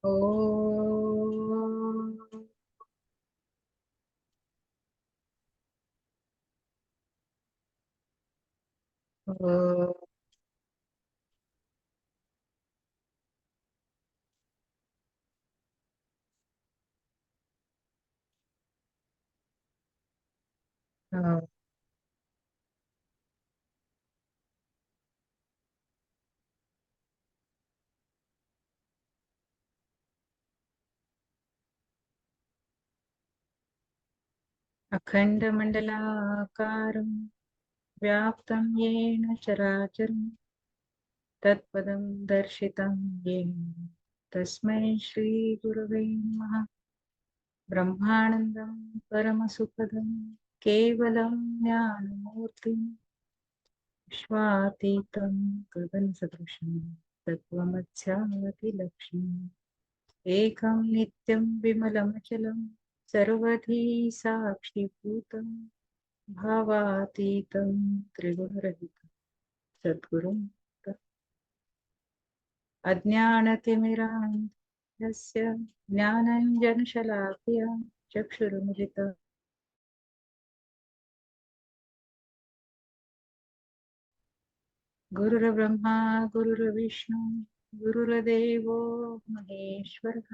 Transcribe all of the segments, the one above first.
Om. Om. Om. अखण्डमण्डलाकारं व्याप्तं येन चराचरं तत्पदं दर्शितं येन तस्मै श्रीगुरवे नमः। ब्रह्मानन्दं परमसुखदं केवलं ज्ञानमूर्तिं विश्वातीतं गगनसदृशं तत्त्वमध्यात्मलक्ष्यम् एकं नित्यं विमलमचलं सर्वधी साक्षिभूतं भावातीतं त्रिगुणरहितं सद्गुरुं अज्ञानतिमिरान्धस्य ज्ञानञ्जनशलाकया चक्षुरुन्मिलितं गुरुर्ब्रह्मा गुरुर्विष्णु गुरुर्देवो महेश्वरः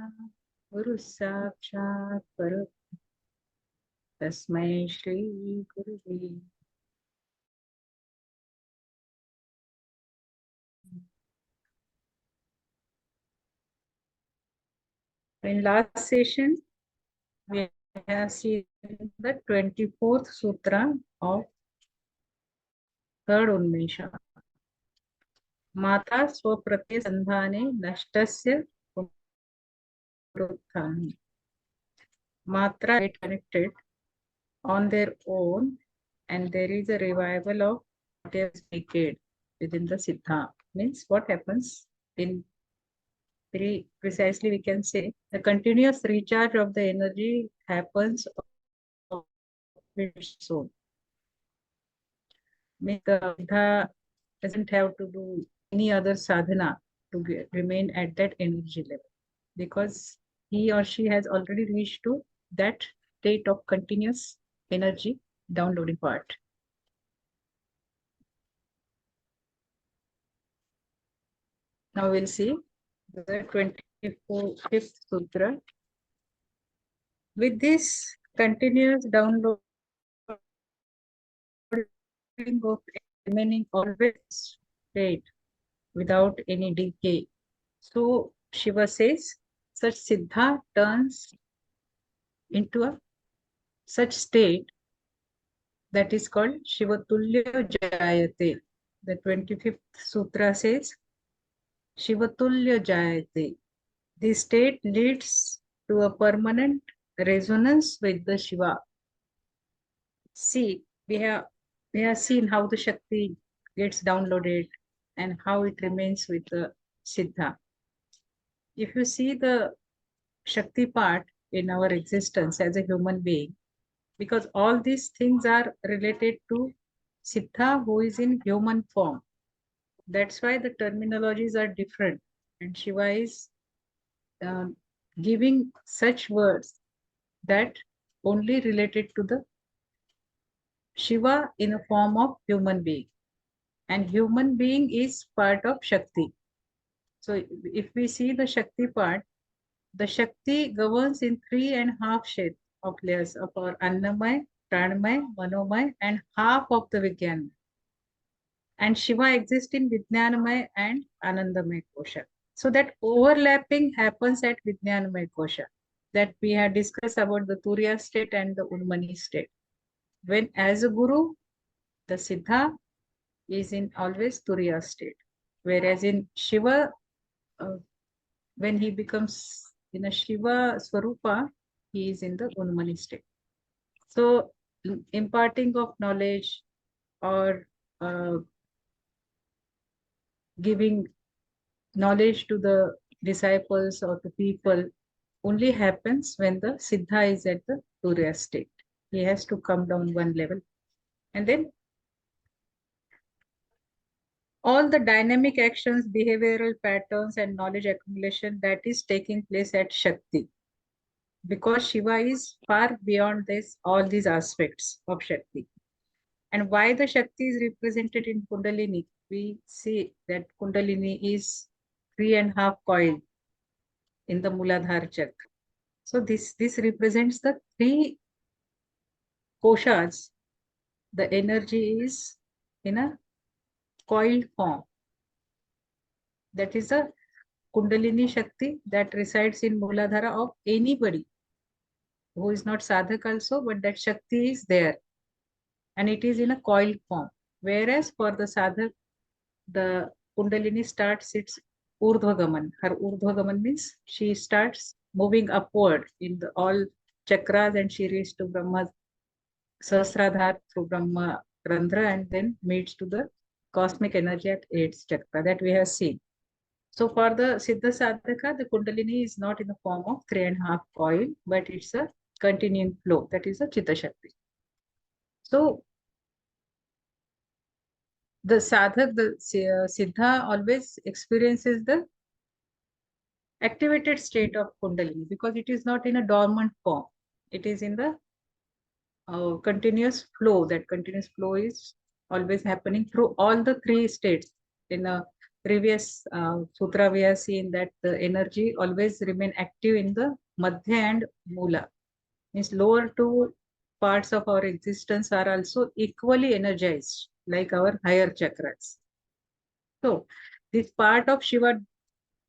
गुरुः साक्षात् परं तस्मै श्री गुरुवे। In last session, we have seen the 24th sutra of third Unmesha. Mata स्वप्रत्ये Sandhane नष्टस्य पुनरुत्थाने. Matra get connected on their own, and there is a revival of what is decayed within the Siddha. Means what happens in very precisely we can say the continuous recharge of the energy happens of its soul. Means the Siddha doesn't have to do any other sadhana to remain at that energy level, because he or she has already reached to that state of continuous energy downloading part. Now we'll see the 25th sutra. With this continuous downloading of remaining always state without any decay. So Shiva says, such Siddha turns into a such state that is called Shivatulya Jayate. The 25th sutra says, Shivatulya Jayate. This state leads to a permanent resonance with the Shiva. See, we have seen how the Shakti gets downloaded and how it remains with the Siddha. If you see the Shakti part in our existence as a human being, because all these things are related to Siddha who is in human form. That's why the terminologies are different. And Shiva is um, giving such words that only related to the Shiva in a form of human being. And human being is part of Shakti. So if we see the Shakti part, the Shakti governs in 3.5 shades of layers of our Annamay, Pranamay, Manomay, and half of the Vijnanamay. And Shiva exists in Vijnanamay and Anandamay Kosha. So that overlapping happens at Vijnanamay Kosha, that we have discussed about the Turiya state and the Unmani state. When as a Guru, the Siddha is in always Turiya state. Whereas in Shiva, uh, when he becomes in a Shiva Swarupa, he is in the Unmani state. So imparting of knowledge or giving knowledge to the disciples or to people only happens when the Siddha is at the Turiya state. He has to come down one level. And then all the dynamic actions, behavioral patterns, and knowledge accumulation that is taking place at Shakti. Because Shiva is far beyond this, all these aspects of Shakti. And why the Shakti is represented in Kundalini? We see that Kundalini is 3.5 coil in the Muladhara chakra. So this represents the three koshas. The energy is in a coiled form. That is a Kundalini Shakti that resides in Muladhara of anybody who is not sadhak also, but that Shakti is there and it is in a coiled form. Whereas for the sadhak, the Kundalini starts its Urdhvagaman. Her Urdhvagaman means she starts moving upward in the all chakras and she reaches to Brahma Sahasradhar through Brahma Randhra and then meets to the cosmic energy at 8th chakra that we have seen. So for the Siddha Sadhaka, the Kundalini is not in the form of 3.5 coil, but it's a continuing flow. That is a Chitta Shakti. So the sadhak, the Siddha always experiences the activated state of Kundalini because it is not in a dormant form. It is in the continuous flow. That continuous flow is always happening through all the three states. In a previous sutra, we have seen that the energy always remain active in the Madhya and Mula. Means lower two parts of our existence are also equally energized, like our higher chakras. So this part of Shiva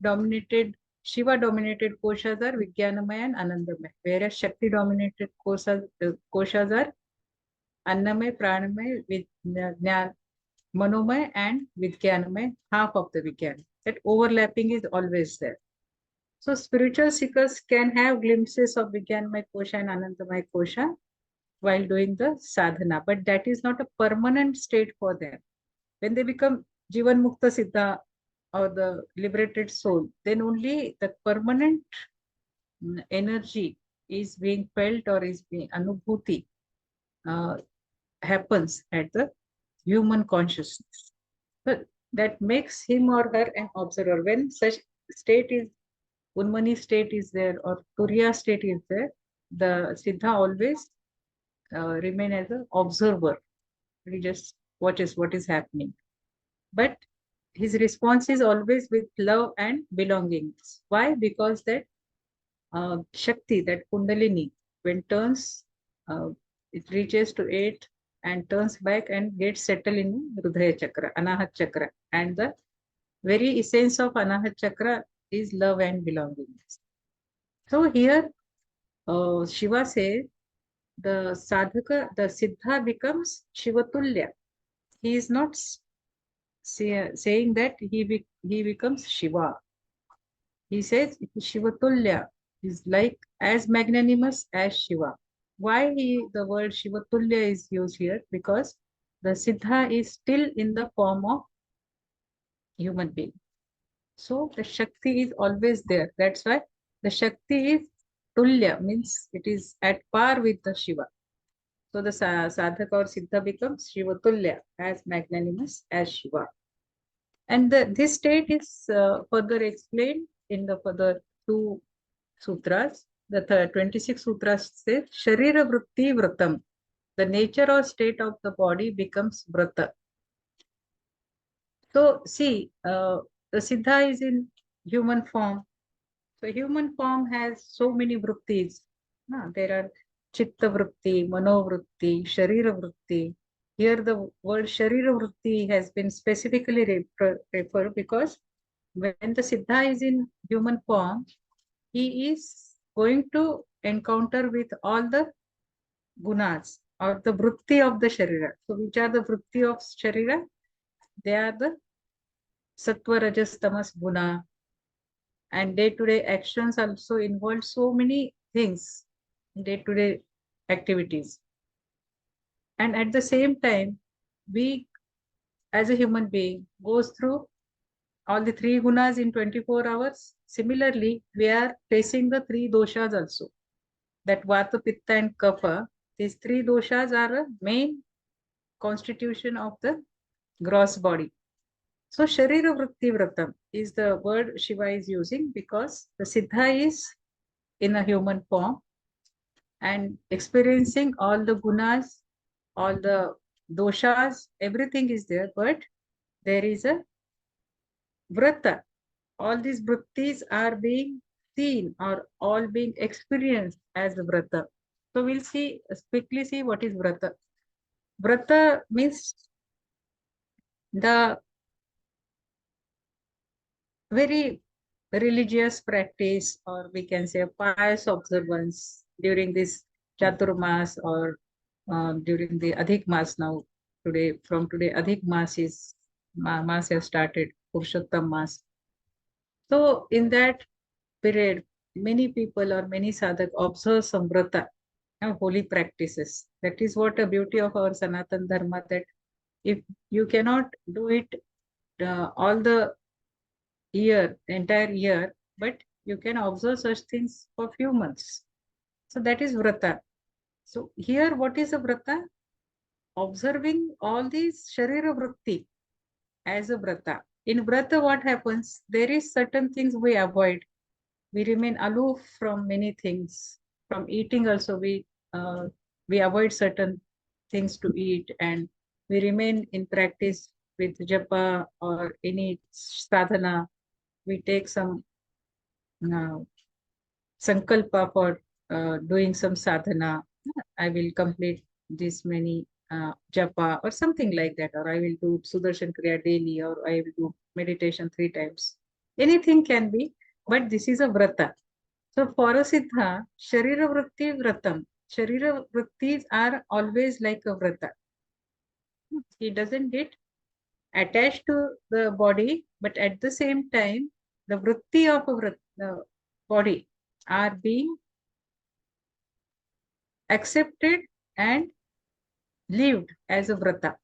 dominated koshas are Vijnanamaya and Anandamaya, whereas Shakti dominated koshas are Annamaya, Pranamaya, Manomaya and Vijnanamaya, half of the Vijnana. That overlapping is always there. So spiritual seekers can have glimpses of Vijnanamaya kosha and Anandamaya kosha while doing the sadhana, but that is not a permanent state for them. When they become Jivan Mukta Siddha or the liberated soul, then only the permanent energy is being felt or is being anubhuti uh, happens at the human consciousness. But that makes him or her an observer. When such state is, Unmani state is there or Turiya state is there, the Siddha always remain as an observer. He just watches what is happening. But his response is always with love and belongingness. Why? Because that Shakti, that Kundalini, when turns, it reaches to 8 and turns back and gets settled in Hridaya Chakra, Anahat Chakra. And the very essence of Anahat Chakra is love and belongingness. So here, Shiva says, the sadhaka, the Siddha becomes Shivatulya. He is not saying that he becomes Shiva. He says Shivatulya is like as magnanimous as Shiva. Why the word Shivatulya is used here? Because the Siddha is still in the form of human being. So the Shakti is always there. That's why the Shakti is Tulya, means it is at par with the Shiva. So the sadhaka or Siddha becomes Shivatulya, as magnanimous as Shiva. And this state is further explained in the further two sutras. The 26 sutras say Sharira Vritti Vratam. The nature or state of the body becomes Vrata. So see, the Siddha is in human form. So human form has so many vrittis. There are Chitta Vritti, Mano Vritti, Sharira Vritti. Here the word Sharira Vritti has been specifically referred because when the Siddha is in human form, he is going to encounter with all the gunas or the vritti of the Sharira. So which are the vritti of Sharira? They are the Sattva, Rajas, Tamas, Guna. And day-to-day actions also involve so many things, day-to-day activities. And at the same time, we as a human being goes through all the three gunas in 24 hours. Similarly, we are facing the three doshas also. That Vata, Pitta and Kapha, these three doshas are a main constitution of the gross body. So Sharira Vritti Vratam is the word Shiva is using because the Siddha is in a human form and experiencing all the gunas, all the doshas, everything is there, but there is a vrata. All these vrittis are being seen or all being experienced as vrata. So we'll see, quickly see what is vrata. Vrata means the very religious practice, or we can say a pious observance during this Chaturmas or during the Adhik Mas now. Today, from today, Adhik Mas is Mas has started, Purushottam Mas. So in that period, many people or many sadhak observe some vrata, holy practices. That is what a beauty of our Sanatan Dharma, that if you cannot do it all the year, the entire year, but you can observe such things for few months. So that is vrata. So here, what is a vrata? Observing all these sharira vritti as a vrata. In vrata, what happens? There is certain things we avoid. We remain aloof from many things. From eating also, we avoid certain things to eat, and we remain in practice with japa or any sadhana. We take some uh, sankalpa for doing some sadhana. I will complete this many japa or something like that, or I will do Sudarshan Kriya daily, or I will do meditation 3 times. Anything can be, but this is a vrata. So for a siddha, Sharira Vritti Vratam. Sharira Vrittis are always like a vrata. He doesn't get attached to the body, but at the same time, the vritti of the body are being accepted and lived as a vrata.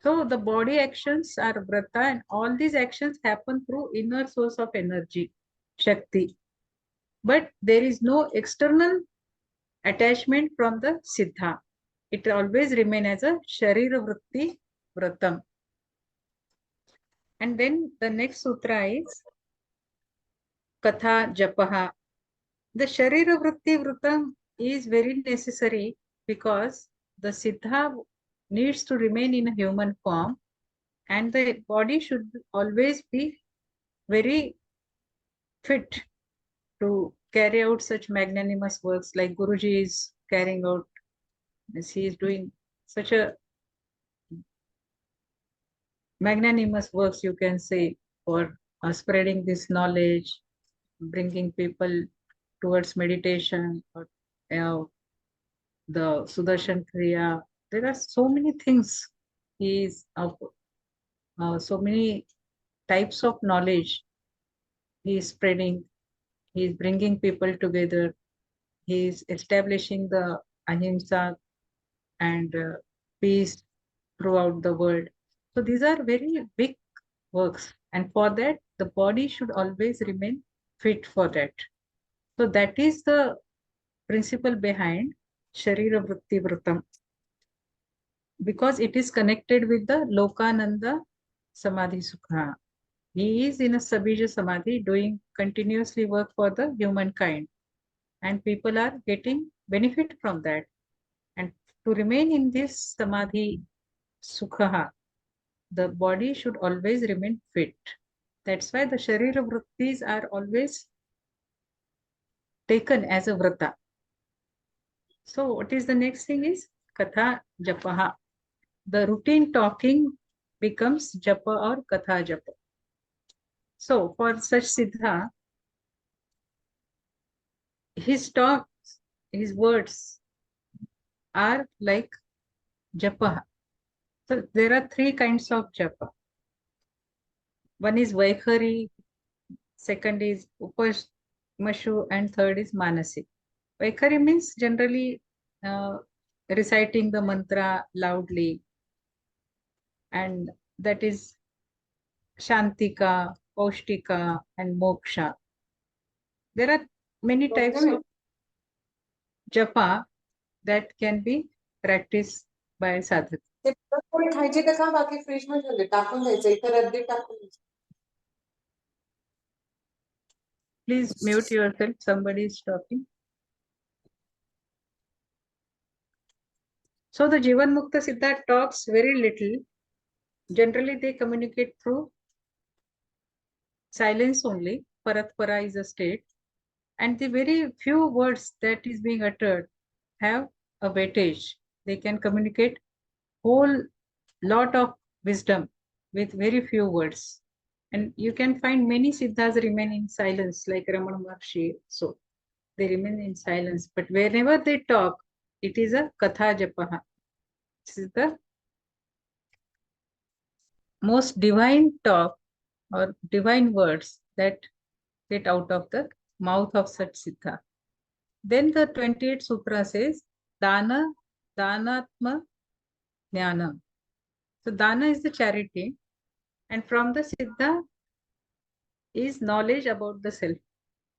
So the body actions are vrata, and all these actions happen through inner source of energy, Shakti. But there is no external attachment from the siddha. It always remain as a sharira vritti vratam. And then the next sutra is katha japaha. The sharira vritti vratam is very necessary because the siddha needs to remain in a human form, and the body should always be very fit to carry out such magnanimous works like Guruji is carrying out, as he is doing such a magnanimous works, you can say, for spreading this knowledge, bringing people towards meditation, or the Sudarshan Kriya. There are so many things. He is so many types of knowledge he is spreading. He is bringing people together. He is establishing the ahimsa and peace throughout the world. So these are very big works, and for that, the body should always remain fit for that. So that is the principle behind Sharira Vritti Vratam, because it is connected with the Lokananda Samadhi Sukha. He is in a Sabija Samadhi doing continuously work for the humankind, and people are getting benefit from that. And to remain in this Samadhi Sukha, the body should always remain fit. That's why the Sharira Vrittis are always taken as a vrata. So what is the next thing is Katha Japaha. The routine talking becomes Japa or Katha Japa. So for such Siddha, his talks, his words are like Japa. So there are 3 kinds of Japa. One is Vaikhari, second is Upasmashu, and third is Manasi. Vaikhari means generally uh, reciting the mantra loudly, and that is Shantika, Paustika, and Moksha. There are many types of japa that can be practiced by sadhak. ते पुरणपोळी खायची का खा, बाकी freeze मध्ये टाकून द्यायचं, इथं रद्दी टाकून द्यायचं. Please mute yourself. Somebody is talking. So the Jivan Mukta Siddha talks very little. Generally, they communicate through silence only. Paratpara is a state. And the very few words that is being uttered have a weightage. They can communicate whole lot of wisdom with very few words. And you can find many siddhas remain in silence, like Ramana Maharshi. So they remain in silence. But whenever they talk, it is a katha japaha. This is the most divine talk or divine words that get out of the mouth of such siddha. Then the 28th sutra says, Dana, Danatma, Jnana. So Dana is the charity, and from the siddha is knowledge about the self.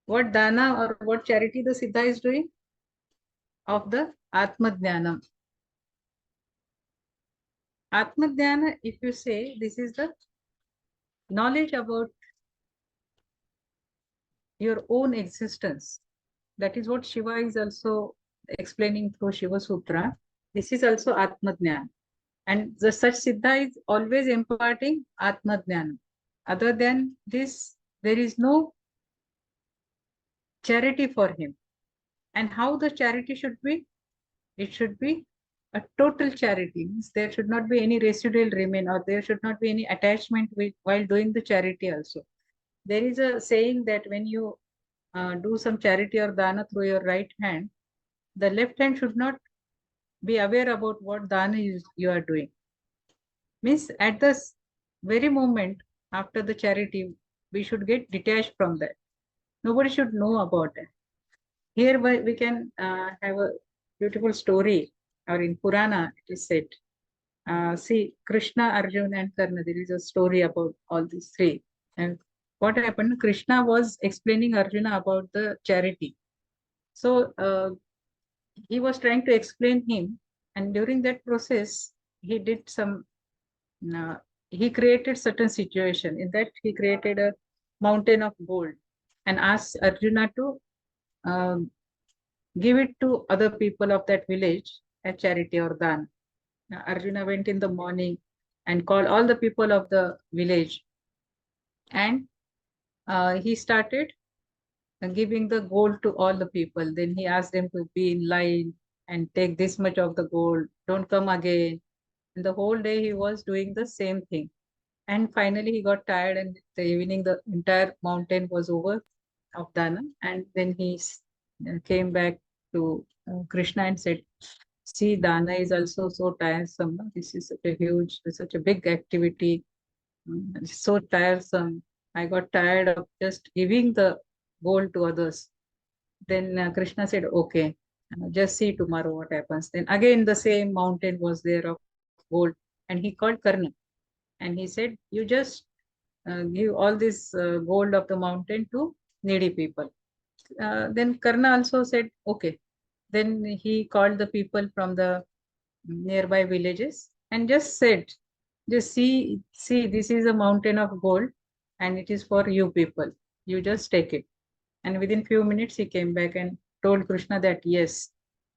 What Dana or what charity the siddha is doing? Of the Atma Jnana. Atma Jnana, if you say, this is the knowledge about your own existence. That is what Shiva is also explaining through Shiva Sutra. This is also Atma Jnana. And the such Siddha is always imparting Atma Jnana. Other than this, there is no charity for him. And how the charity should be? It should be a total charity. Means there should not be any residual remain, or there should not be any attachment with, while doing the charity also. There is a saying that when you do some charity or dana through your right hand, the left hand should not be aware about what dana you are doing. Means at this very moment after the charity, we should get detached from that. Nobody should know about it. Here we can have a beautiful story, or in Purana it is said. See, Krishna, Arjuna, and Karna, there is a story about all these three. And what happened? Krishna was explaining Arjuna about the charity. So he was trying to explain him, and during that process, he did some. He created certain situation. In that, he created a mountain of gold and asked Arjuna to um, give it to other people of that village as charity or dan. Now, Arjuna went in the morning and called all the people of the village, and he started giving the gold to all the people. Then he asked them to be in line and take this much of the gold, don't come again. And the whole day he was doing the same thing. And finally he got tired, and the evening the entire mountain was over of Dana. And then he came back to Krishna and said, see, Dana is also so tiresome. No? This is such a huge, such a big activity. It's so tiresome. I got tired of just giving the gold to others. Then Krishna said, okay, just see tomorrow what happens. Then again the same mountain was there of gold, and he called Karna. And he said, you just give all this gold of the mountain to needy people. Then Karna also said, okay. Then he called the people from the nearby villages and just said, just see, this is a mountain of gold and it is for you people. You just take it. And within few minutes, he came back and told Krishna that, yes,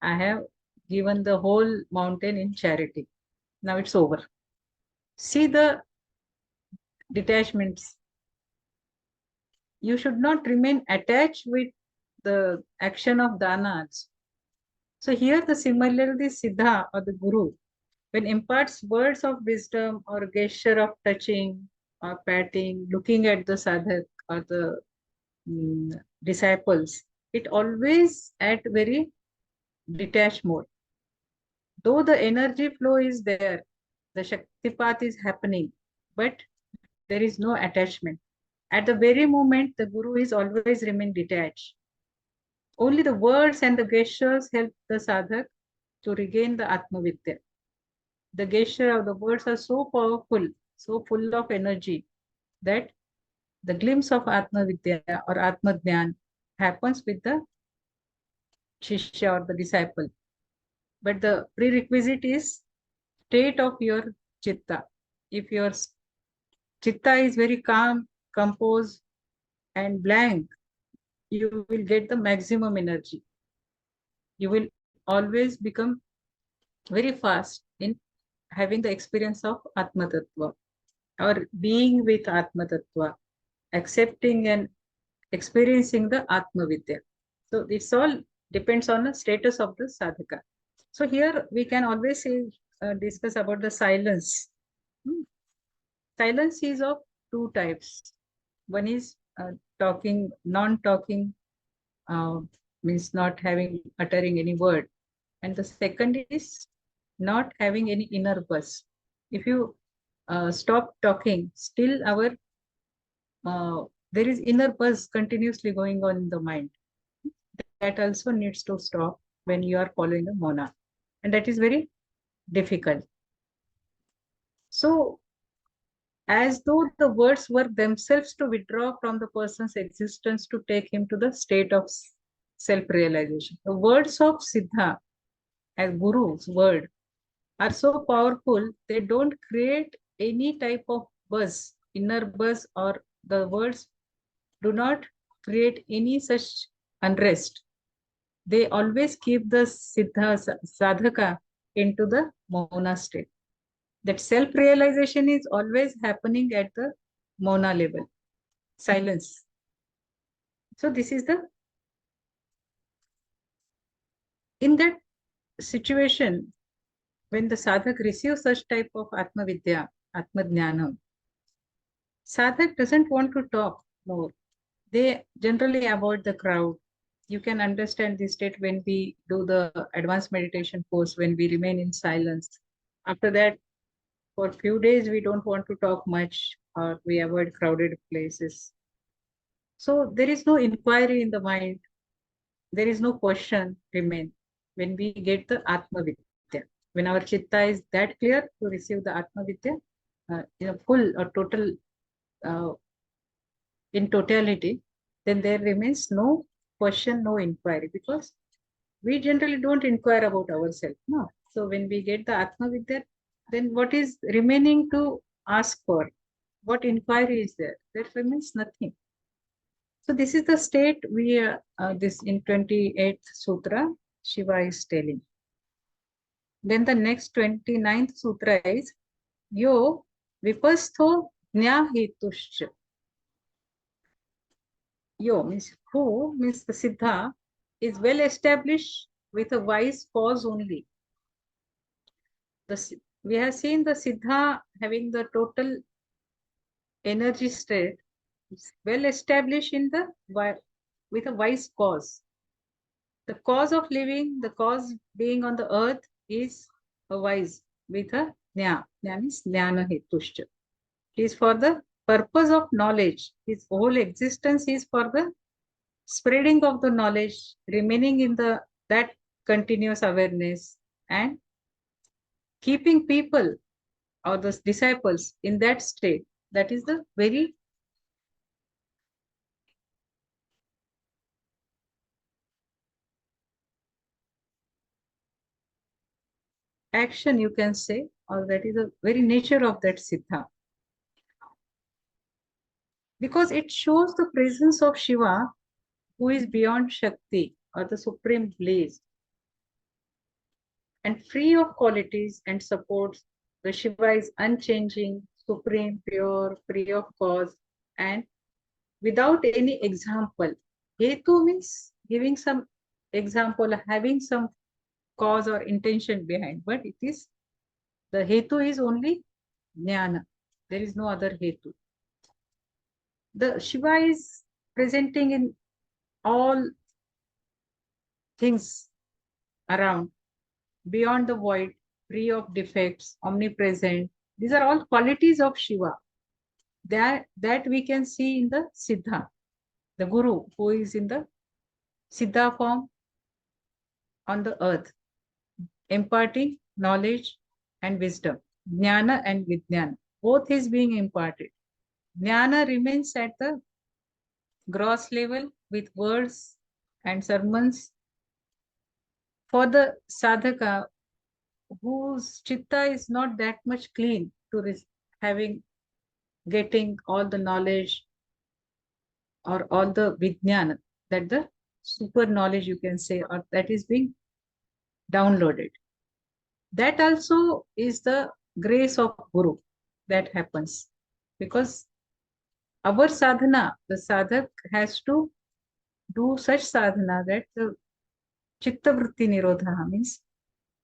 I have given the whole mountain in charity. Now it's over. See the detachments. You should not remain attached with the action of danas. So here the similarly Siddha or the Guru, when imparts words of wisdom or gesture of touching or patting, looking at the sadhak or the disciples, it always at very detached mode. Though the energy flow is there, the Shaktipat is happening, but there is no attachment. At the very moment, the Guru is always remain detached. Only the words and the gestures help the sadhak to regain the Atma Vidya. The gesture of the words are so powerful, so full of energy, that the glimpse of Atma Vidya or Atma Jnana happens with the Shishya or the disciple. But the prerequisite is state of your chitta. If your chitta is very calm, composed, and blank, you will get the maximum energy. You will always become very fast in having the experience of Atma Tattva or being with Atma Tattva, accepting and experiencing the Atma Vidya. So this all depends on the status of the sadhaka. So here we can always say, discuss about the silence. Hmm. Silence is of two types. One is talking, non-talking, uh, means not having, uttering any word. And the second is not having any inner buzz. If you stop talking, still our there is inner buzz continuously going on in the mind. That also needs to stop when you are following a mona, and that is very difficult. So, as though the words were themselves to withdraw from the person's existence to take him to the state of self-realization. The words of Siddha, as Guru's word, are so powerful, they don't create any type of buzz, inner buzz, or the words do not create any such unrest. They always keep the Siddha sadhaka into the Mona state. That self-realization is always happening at the Mona level, silence. So this is the, in that situation, when the sadhak receives such type of Atma Vidya, Atma Jnana, sadhak doesn't want to talk more. They generally avoid the crowd. You can understand this state when we do the advanced meditation course, when we remain in silence. After that, for a few days, we don't want to talk much or we avoid crowded places. So there is no inquiry in the mind. There is no question remain when we get the Atma Vidya. When our chitta is that clear to receive the Atma Vidya, in a full or total, uh, in totality, then there remains no question, no inquiry, because we generally don't inquire about ourselves. No. So when we get the Atma Vidya, then what is remaining to ask for? What inquiry is there? There remains nothing. So this is the state we this in 28th Sutra, Shiva is telling. Then the next 29th Sutra is Yo Vipastho Jnahetushcha. Yo means who, means the Siddha is well established with a wise cause only. We have seen the Siddha having the total energy state well established in the with a wise cause. The cause of living, the cause being on the earth is a wise with a jnana. Jnana means jnana hetushcha. It is for the purpose of knowledge. His whole existence is for the spreading of the knowledge, remaining in the that continuous awareness, and keeping people or the disciples in that state. That is the very action, you can say, or that is the very nature of that siddha. Because it shows the presence of Shiva, who is beyond Shakti or the supreme blaze and free of qualities and supports. The Shiva is unchanging, supreme, pure, free of cause, and without any example. Hetu means giving some example, having some cause or intention behind, but it is the Hetu is only Jnana. There is no other Hetu. The Shiva is presenting in all things around, beyond the void, free of defects, omnipresent. These are all qualities of Shiva that we can see in the Siddha, the Guru who is in the Siddha form on the earth, imparting knowledge and wisdom. Jnana and Vijnana, both is being imparted. Jnana remains at the gross level with words and sermons. For the sadhaka, whose chitta is not that much clean to having getting all the knowledge or all the vijnana, that the super knowledge you can say, or that is being downloaded. That also is the grace of Guru that happens, because our sadhana, the sadhak has to do such sadhana that the chitta vritti nirodha means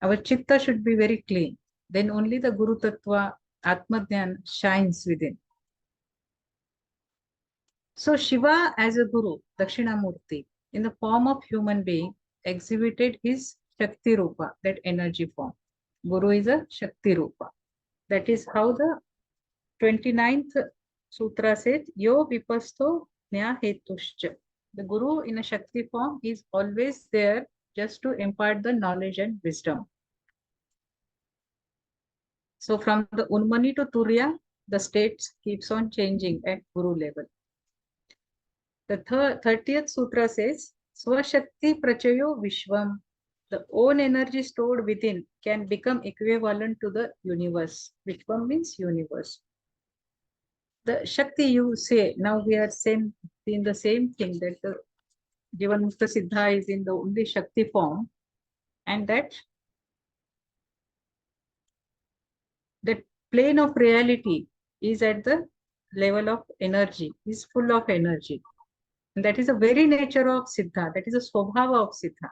our chitta should be very clean. Then only the Guru Tattva, Atma Dhyan shines within. So Shiva as a Guru, Dakshinamurti, in the form of human being, exhibited his Shakti Rupa, that energy form. Guru is a Shakti Rupa. That is how the 29th Sutra says, Yo Vipasto Nya Hetushcha. The Guru in a Shakti form is always there just to impart the knowledge and wisdom. So from the Unmani to Turiya, the state keeps on changing at Guru level. The 30th Sutra says, Swashakti Prachayo Vishwam. The own energy stored within can become equivalent to the universe. Vishwam means universe. The Shakti you say, now we are saying in the same thing, that the Jivanmukta Siddha is in the only Shakti form, and that the plane of reality is at the level of energy, is full of energy. And that is the very nature of Siddha, that is the Swabhava of Siddha.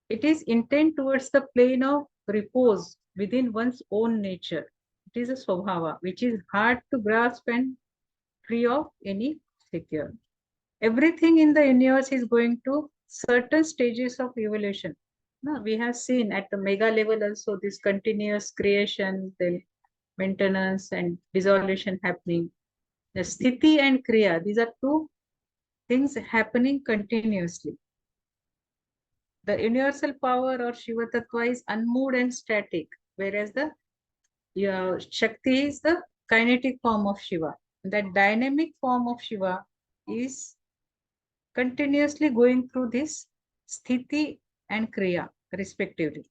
It is intent towards the plane of repose within one's own nature. It is a Swabhava, which is hard to grasp and free of any secure. Everything in the universe is going to certain stages of evolution. Now, we have seen at the mega level also this continuous creation, the maintenance and dissolution happening. The sthiti and kriya, these are two things happening continuously. The universal power or Shiva Tattva is unmoved and static, whereas the Shakti is the kinetic form of Shiva. That dynamic form of Shiva is continuously going through this sthiti and kriya respectively.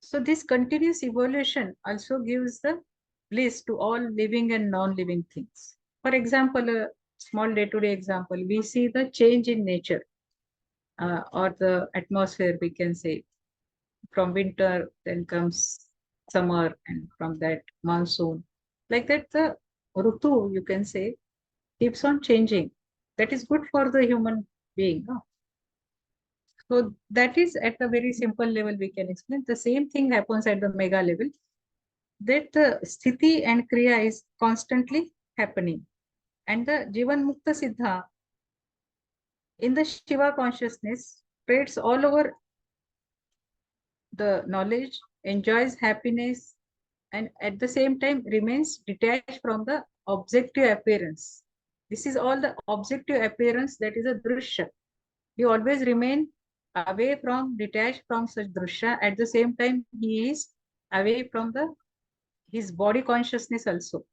So this continuous evolution also gives the bliss to all living and non-living things. For example, a small day-to-day example, we see the change in nature or the atmosphere, we can say. From winter, then comes summer, and from that monsoon. Like that, the Rutu, you can say, keeps on changing. That is good for the human being. No? So that is at a very simple level we can explain. The same thing happens at the mega level, that the sthiti and kriya is constantly happening. And the Jivan Mukta Siddha in the Shiva consciousness spreads all over the knowledge, enjoys happiness, and at the same time remains detached from the objective appearance. This is all the objective appearance, that is a drishya. He always remain away from, detached from such drishya. At the same time, he is away from the his body consciousness also.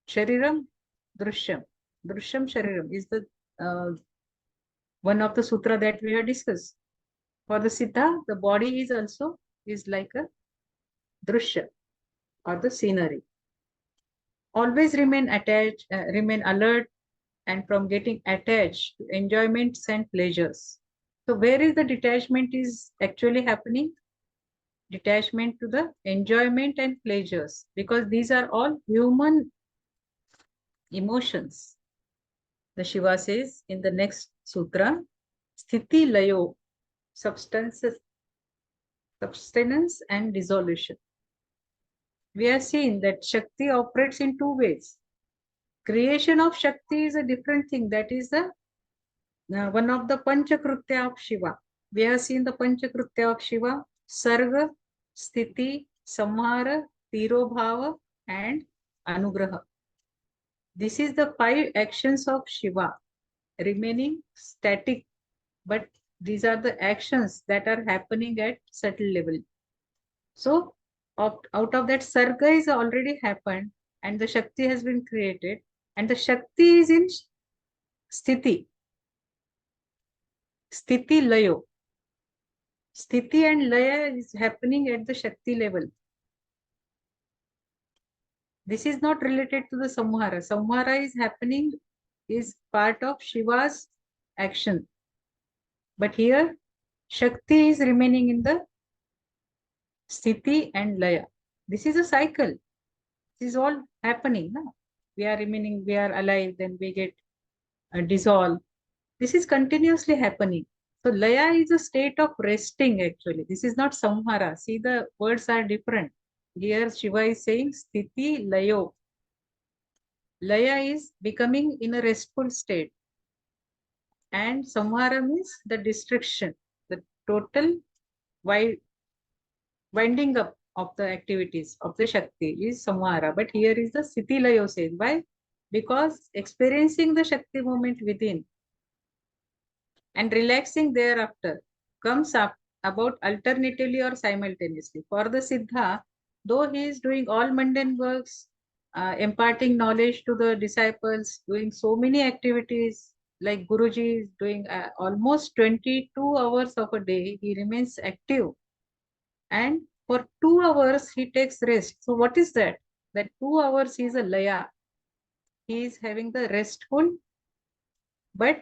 Shariram Drishyam. Drishyam Shariram is the one of the sutra that we have discussed. For the Siddha, the body is also is like a Drishya or the scenery. Always remain attached, remain alert, and from getting attached to enjoyments and pleasures. So where is the detachment is actually happening? Detachment to the enjoyment and pleasures, because these are all human emotions. The Shiva says in the next sutra, Sthiti Layo, substance and dissolution. We have seen that Shakti operates in two ways. Creation of Shakti is a different thing. That is the one of the Panchakritya of Shiva. We have seen the Panchakritya of Shiva, Sarga, Sthiti, Samhara, Tirobhava, and Anugraha. This is the 5 actions of Shiva, remaining static, but these are the actions that are happening at subtle level. So out of that, Sarga is already happened, and the Shakti has been created, and the Shakti is in Sthiti. Sthiti Layo. Sthiti and Laya is happening at the Shakti level. This is not related to the Samhara. Samhara is happening, is part of Shiva's action. But here, Shakti is remaining in the Sthiti and Laya. This is a cycle. This is all happening. No? We are remaining, we are alive, then we get dissolved. This is continuously happening. So Laya is a state of resting actually. This is not Samhara. See, the words are different. Here Shiva is saying Sthiti Layo. Laya is becoming in a restful state. And Samhara means the destruction, the total winding up of the activities of the Shakti is Samhara. But here is the Sthiti Layo says. Why? Because experiencing the Shakti moment within and relaxing thereafter comes up about alternatively or simultaneously. For the Siddha, though he is doing all mundane works, imparting knowledge to the disciples, doing so many activities, like Guruji is doing almost 22 hours of a day, he remains active. And for 2 hours, he takes rest. So, what is that? That 2 hours is a laya. He is having the restful but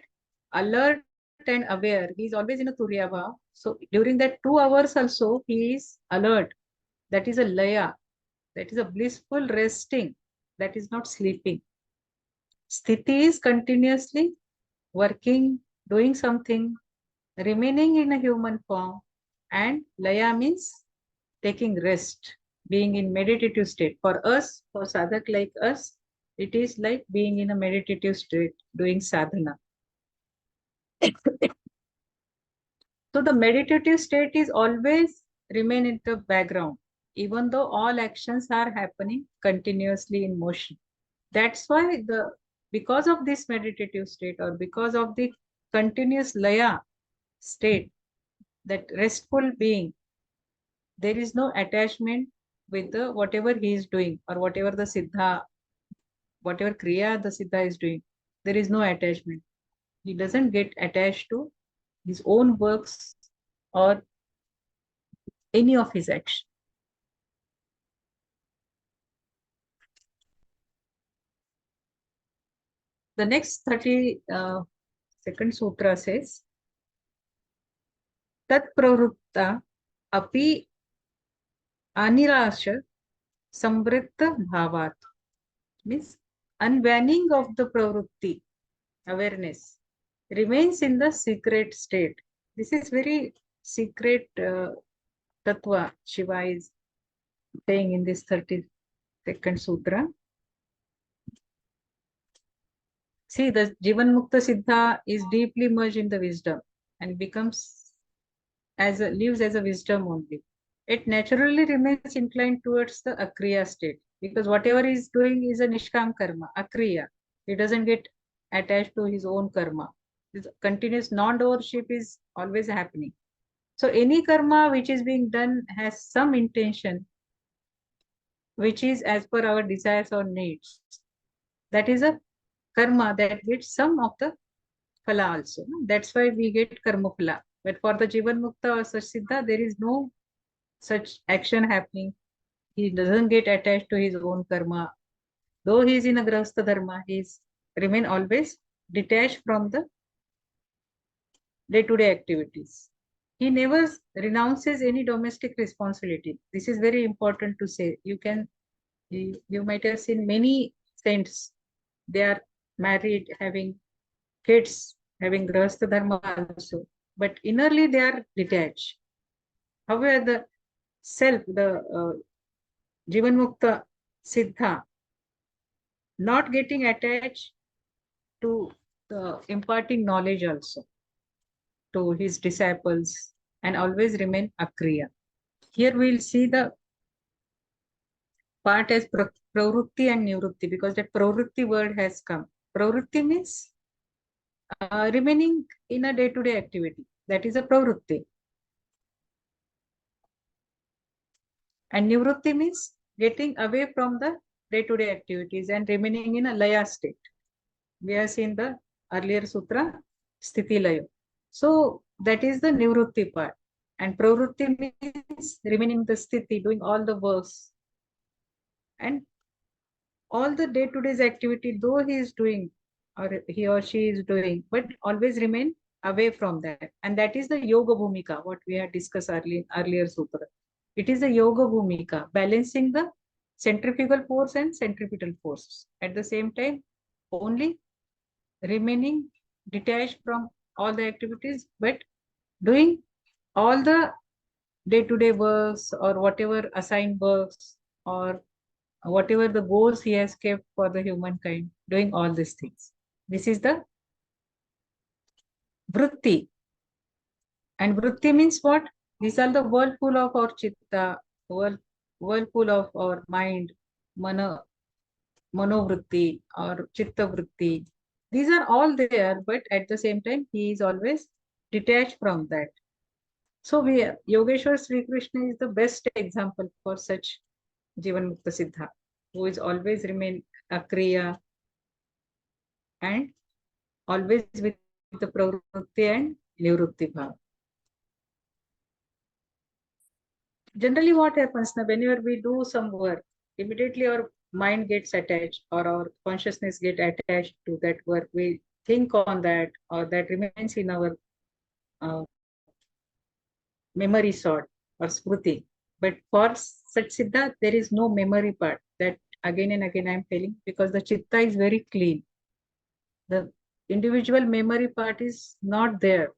alert and aware. He is always in a Turyabha. So during that 2 hours also, he is alert. That is a laya. That is a blissful resting. That is not sleeping. Sthiti is continuously working, doing something, remaining in a human form. And laya means taking rest, being in meditative state. For us, for sadhak like us, it is like being in a meditative state, doing sadhana. So the meditative state is always remain in the background, even though all actions are happening continuously in motion. That's why because of this meditative state or because of the continuous laya state, that restful being, there is no attachment with the whatever he is doing or whatever the siddha, whatever kriya the siddha is doing. There is no attachment. He doesn't get attached to his own works or any of his actions. The next 32nd sutra says, Tat pravruta api anirasha samvritta bhavat. Means unwaning of the pravrutti, awareness, remains in the secret state. This is very secret tattva Shiva is saying in this 32nd sutra. See, the Jivan Mukta Siddha is deeply merged in the wisdom and becomes lives as a wisdom only. It naturally remains inclined towards the akriya state because whatever he's doing is a nishkam karma, akriya. He doesn't get attached to his own karma. This continuous non-doership is always happening. So any karma which is being done has some intention, which is as per our desires or needs. That is a karma that gets some of the phala also. That's why we get karma phala. But for the Jivan Mukta or such Siddha, there is no such action happening. He doesn't get attached to his own karma. Though he is in a grahastha dharma, he is remain always detached from the day-to-day activities. He never renounces any domestic responsibility. This is very important to say. You might have seen many saints. They are married, having kids, having grahastha dharma also. But innerly they are detached. However, the self, the Jivan Mukta Siddha, not getting attached to the imparting knowledge also to his disciples and always remain akriya. Here we'll see the part as pravrutti and nivrutti because that pravrutti word has come. Pravrutti means remaining in a day-to-day activity. That is a pravrutti. And nivrutti means getting away from the day-to-day activities and remaining in a laya state. We have seen the earlier sutra, sthiti laya. So that is the nivrutti part. And pravrutti means remaining the sthiti, doing all the works. And all the day-to-day activity, though he is doing or he or she is doing, but always remain away from that. And that is the yoga bhumika, what we had discussed earlier sutra. It is the yoga bhumika, balancing the centrifugal force and centripetal force. At the same time, only remaining detached from all the activities, but doing all the day-to-day works or whatever assigned works or whatever the goals he has kept for the humankind, doing all these things. This is the vritti. And vritti means what? These are the whirlpool of our chitta, whirlpool of our mind, mana, manovritti or chitta vritti. These are all there, but at the same time, he is always detached from that. So Yogeshwar Sri Krishna is the best example for such Jivan Mukta Siddha, who is always remain a kriya and always with the pravrutti and nivrutti bhav. Generally, what happens now, whenever we do some work, immediately our mind gets attached or our consciousness get attached to that work. We think on that or that remains in our uh, memory sort or smriti. But for such siddha, there is no memory part. That again and again I'm telling, because the chitta is very clean. The individual memory part is not there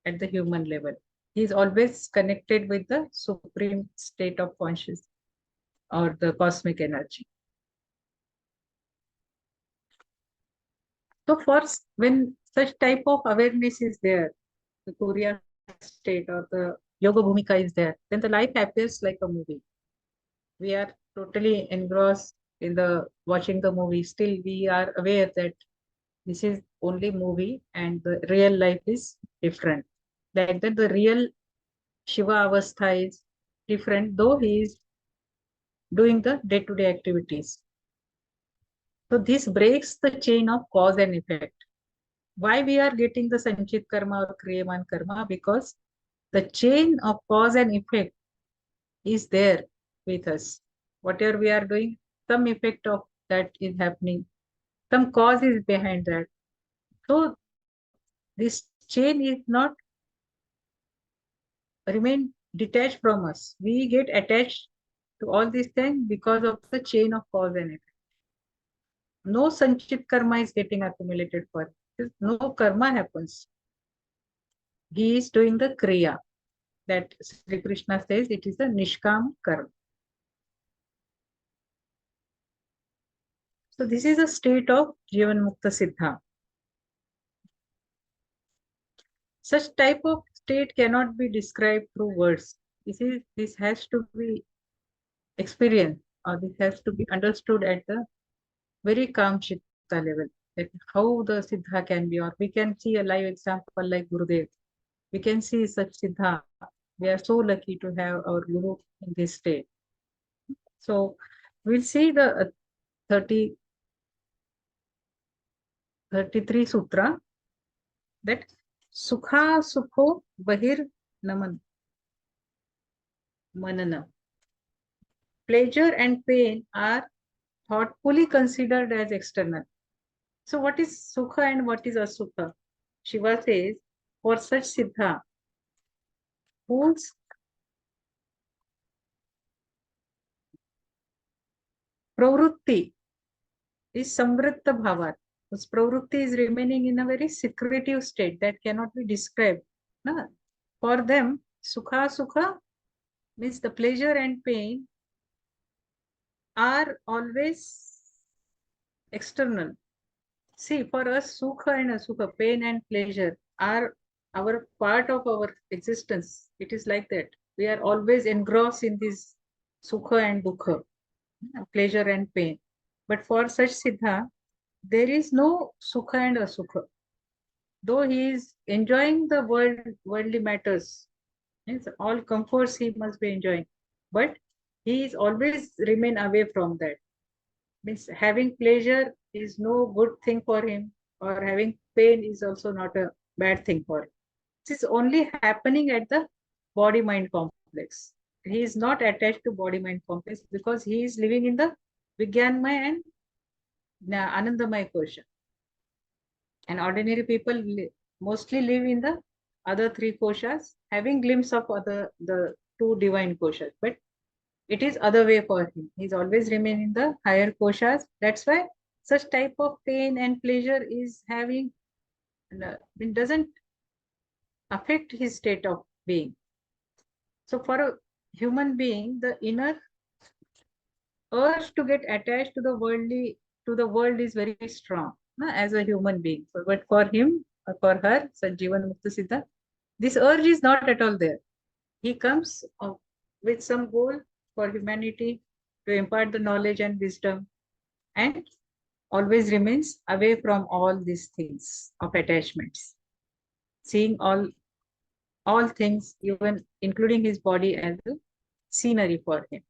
at the human level. He is always connected with the supreme state of consciousness or the cosmic energy. So first, when such type of awareness is there, the Turiya state or the Yoga Bhumika is there, then the life appears like a movie. We are totally engrossed in the watching the movie. Still, we are aware that this is only movie and the real life is different. Like that, the real Shiva Avastha is different, though he is doing the day-to-day activities. So this breaks the chain of cause and effect. Why we are getting the Sanchit Karma or Kriyaman Karma? Because the chain of cause and effect is there with us. Whatever we are doing, some effect of that is happening. Some cause is behind that. So this chain is not remain detached from us. We get attached to all these things because of the chain of cause and effect. No Sanchit Karma is getting accumulated for it. No karma happens. He is doing the Kriya. That Sri Krishna says it is the Nishkam Karma. So this is a state of Jivan Mukta Siddha. Such type of state cannot be described through words. This has to be experienced or this has to be understood at the very calm chitta level. That how the Siddha can be, or we can see a live example like Gurudev. We can see such Siddha. We are so lucky to have our Guru in this state. So we'll see the 33 sutra, that Sukha Sukho Bahir Naman Manana. Pleasure and pain are thoughtfully considered as external. So what is Sukha and what is Asukha? Shiva says, for such Siddha, whose pravrutti is samvritta bhavat, whose pravrutti is remaining in a very secretive state that cannot be described. No? For them, Sukha means the pleasure and pain are always external. See, for us, Sukha and Asukha, pain and pleasure, are our part of our existence. It is like that. We are always engrossed in this Sukha and Dukha, pleasure and pain. But for such Siddha, there is no Sukha and Asukha. Though he is enjoying the worldly matters, means all comforts he must be enjoying, but he is always remain away from that. Means having pleasure is no good thing for him, or having pain is also not a bad thing for him. This is only happening at the body-mind complex. He is not attached to body-mind complex because he is living in the Vijnanmaya and Anandamaya portion. And ordinary people mostly live in the other three koshas, having glimpse of the two divine koshas. But it is other way for him. He's always remain in the higher koshas. That's why such type of pain and pleasure is having, it doesn't affect his state of being. So for a human being, the inner urge to get attached to the world is very strong, as a human being. But for him, or for her, Sanjeevan Mukta Siddha, this urge is not at all there. He comes with some goal for humanity to impart the knowledge and wisdom, and always remains away from all these things of attachments, seeing all things, even including his body, as a scenery for him.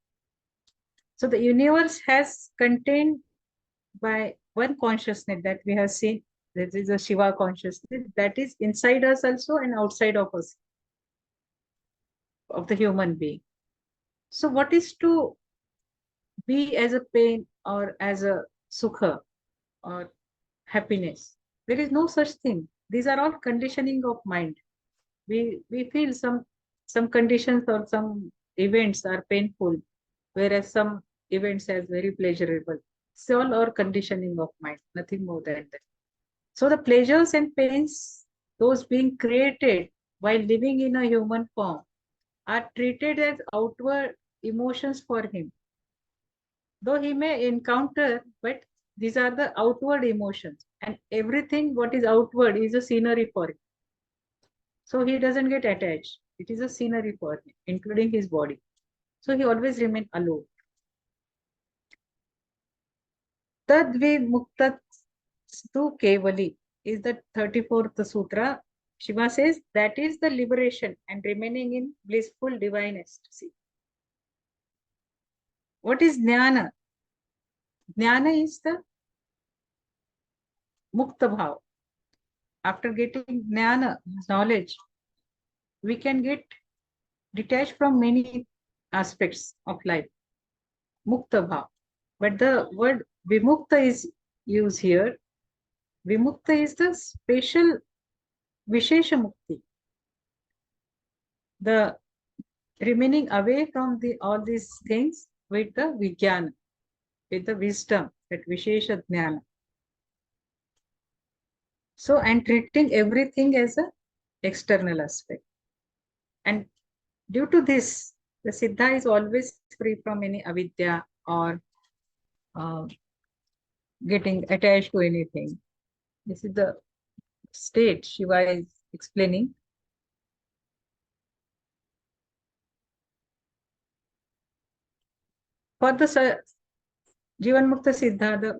So the universe has contained by one consciousness that we have seen. This is a Shiva consciousness that is inside us also and outside of us, of the human being. So what is to be as a pain or as a sukha or happiness? There is no such thing. These are all conditioning of mind. We feel some conditions or some events are painful, whereas some events are very pleasurable. It's all our conditioning of mind, nothing more than that. So the pleasures and pains, those being created while living in a human form, are treated as outward emotions for him. Though he may encounter, but these are the outward emotions, and everything what is outward is a scenery for him. So he doesn't get attached. It is a scenery for him, including his body. So he always remains alone. Tadvi Mukta Stu Kevali is the 34th sutra. Shiva says that is the liberation and remaining in blissful divine ecstasy. What is Jnana? Jnana is the Mukta Bhav. After getting Jnana, knowledge, we can get detached from many aspects of life. Mukta Bhav. But the word Vimukta is used here. Vimukta is the special Vishesha Mukti. The remaining away from all these things with the Vijnana, with the wisdom, that Vishesha Jnana. So, and treating everything as a external aspect. And due to this, the Siddha is always free from any avidya or getting attached to anything. This is the state Shiva is explaining. For the Jivan Mukta Siddha, the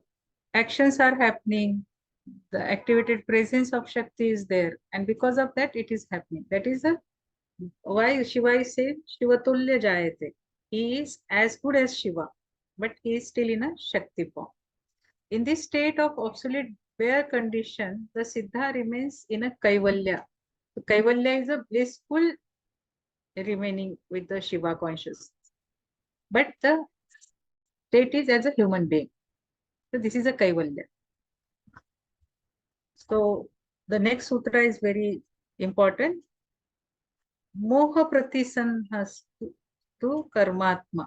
actions are happening, the activated presence of Shakti is there, and because of that, it is happening. That is why Shiva is saying Shiva Tulya Jayate. He is as good as Shiva, but he is still in a Shakti form. In this state of absolute bare condition, the Siddha remains in a Kaivalya. So Kaivalya is a blissful remaining with the Shiva consciousness. But the state is as a human being. So this is a Kaivalya. So the next sutra is very important. Moha pratisanhastu karmatma.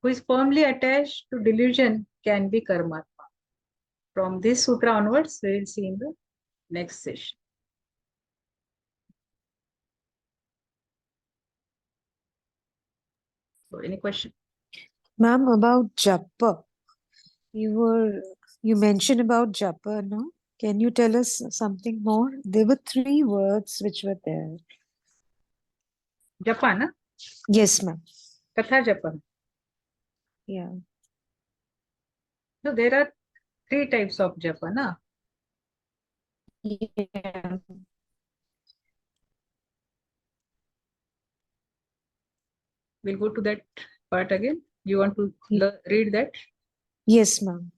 Who is firmly attached to delusion can be karmatma. From this sutra onwards, we will see in the next session. So any question? Ma'am, about japa. You mentioned about japa, no? Can you tell us something more? There were 3 words which were there. Japa, na? Yes, ma'am. Katha japa. Yeah. So there are 3 types of japa, na? Yeah. We'll go to that part again. You want to read that? Yes, ma'am.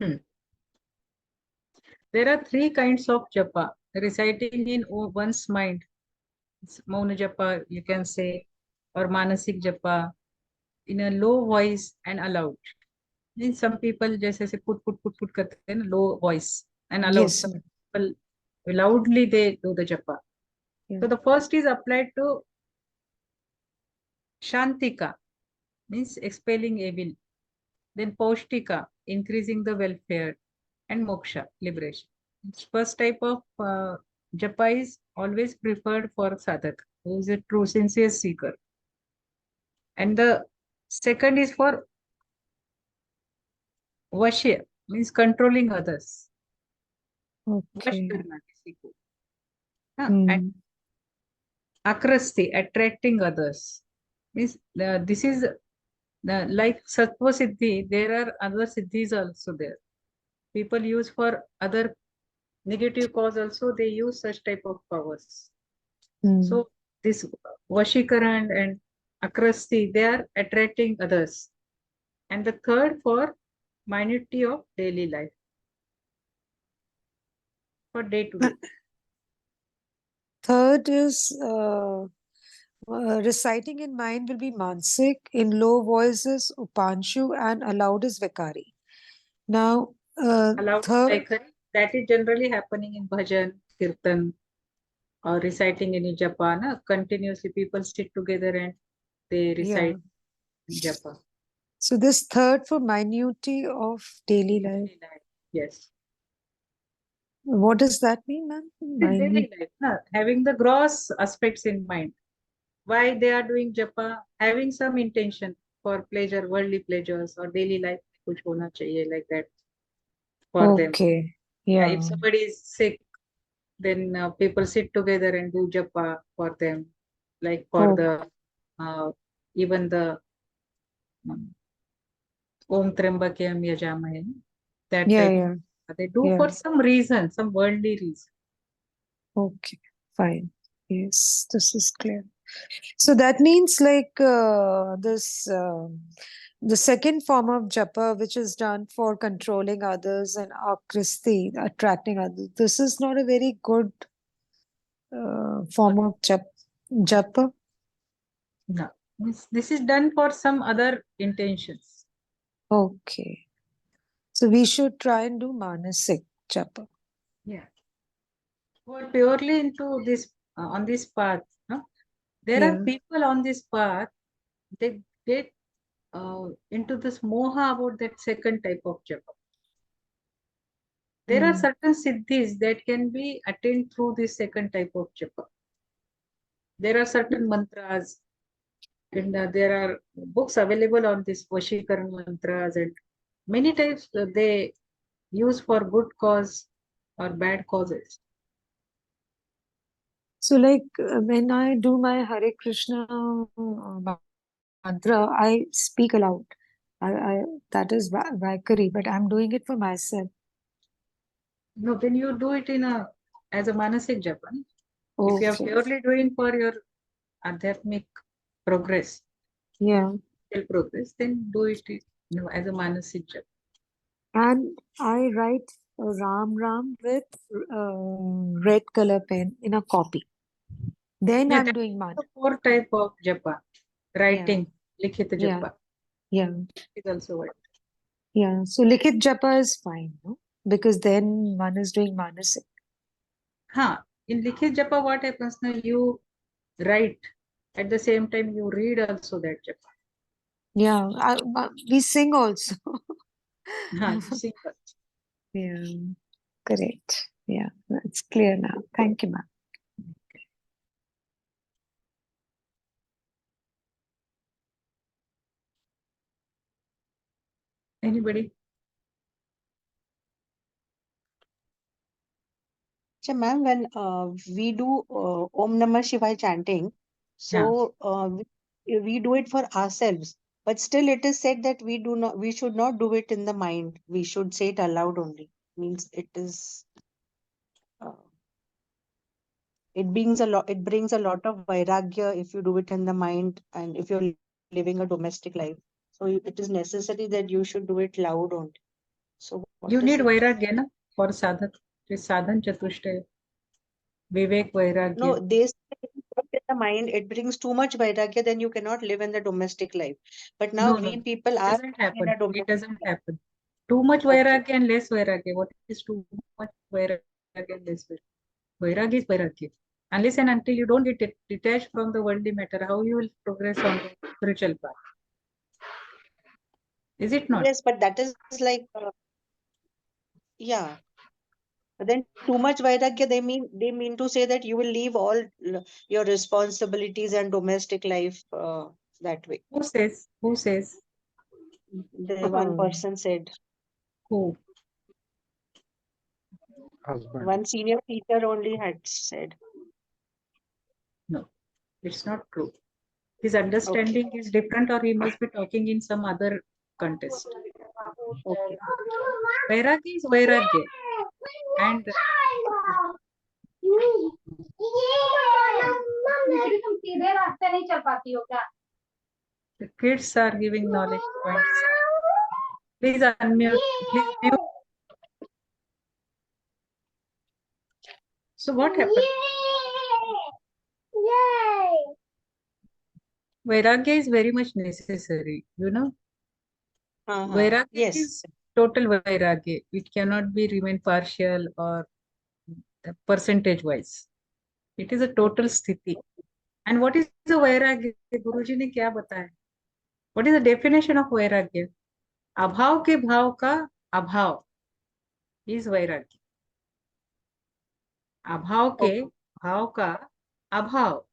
Hmm. There are three kinds of japa reciting in one's mind. It's Mauna japa, you can say, or Manasik japa in a low voice and aloud. Means some people just say put करते हैं ना, low voice and aloud. Yes, Some ma'am. people loudly they do the japa. Yeah. So the first is applied to Shantika, means expelling evil. Then Paushtika, increasing the welfare, and Moksha, liberation. First type of japa is always preferred for sadhak, who is a true sincere seeker. And the second is for Vashya, means controlling others. Vash Okay. karna किसी को. And Hmm. Akrasti, attracting others. Means this is like Sattva Siddhi, there are other Siddhis also there. People use for other negative cause also, they use such type of powers. Hmm. So this Vashikaran and Akrasti, they are attracting others. And the third for minuity of daily life, for day to day. Third is reciting in mind will be Mansik, in low voices Upanshu, and aloud is Vikari. Now, Allowed third, like that is generally happening in bhajan, kirtan, or reciting any japa. Na? Continuously people sit together and they yeah. recite japa. So this third for minuity of daily life. Daily life. Yes. What does that mean, ma'am? In daily Minute. life, na? Having the gross aspects in mind. Why they are doing japa? Having some intention for pleasure, worldly pleasures, or daily life, kuch hona chahiye, like that for them. Okay. Yeah, Yeah. if somebody is sick, then people sit together and do japa for them, like for Oh, the even the um, Om Trambakam Yajamahe, that yeah, type. yeah, They do yeah. for some reason, some worldly reason. Okay, fine. Yes, this is clear. So that means like the second form of japa, which is done for controlling others and akristi, attracting others. This is not a very good form of japa. No, this is done for some other intentions. Okay, so we should try and do manasik japa. Yeah, who are purely into this on this path. No? There are Yeah. people on this path. They get into this moha about that second type of japa. There are Mm. certain siddhis that can be attained through this second type of japa. There are certain mantras, and there are books available on this Vashikaran mantras, and many times they use for good cause or bad causes. So, like when I do my Hare Krishna mantra, I speak aloud. I that is Vaikari, but I'm doing it for myself. No, then you do it in a as a manasik japa. If you are Okay. purely doing for your adhyatmic progress, Yeah. spiritual progress, then do it as a manasik japa. And I write Ram Ram with red color pen in a copy. Then Yeah, I'm that's doing man. the fourth type of japa, Yeah. writing, likhita Yeah. japa Yeah. is also what. Yeah. So Likhit Japa is fine, no? Because then one is doing Manasik. In likhit japa, what happens now? You write at the same time you read also that japa. Yeah. We sing also. You sing also. Yeah. Correct. Yeah. That's clear now. Thank you, ma'am. Anybody? So, ma'am, when we do Om Namah Shivaya chanting, Yeah. so we do it for ourselves, but still it is said that we should not do it in the mind. We should say it aloud only. Means uh, it brings a lot of vairagya if you do it in the mind and if you're living a domestic life. So it is necessary that you should do it loud only. So what You is need it? vairagya na for sadhak. This sadhan chatushtaya. Vivek vairagya. No, they say if you put in the mind, it brings too much vairagya, then you cannot live in the domestic life. But now No, we no. people It are doesn't living in a happen. It domestic doesn't life. happen. Too much Okay. vairagya and less vairagya. What is too much vairagya and less vairagya? Vairagya is vairagya. Unless and until you don't get detached from the worldly matter, how you will progress on the spiritual path? Is it not? Yes, but that is like yeah. But then too much vairagya, they mean to say that you will leave all your responsibilities and domestic life that way. Who says? Who says? The one person said, Who? Husband. one senior teacher only had said. No, it's not true. His Okay. understanding is different, or he must be talking in some other context. Okay. Vairagya is vairagya. And the kids are giving knowledge points. Please unmute. Please mute. So what happened? Vairagya is very much necessary. You know, Vairagya Yes. is total vairagya. It cannot be remain partial or percentage wise. It is a total sthiti. And what is the vairagya? Guruji ने क्या बताया? What is the definition of vairagya? अभाव के भाव का अभाव is vairagya. अभाव के भाव का अभाव.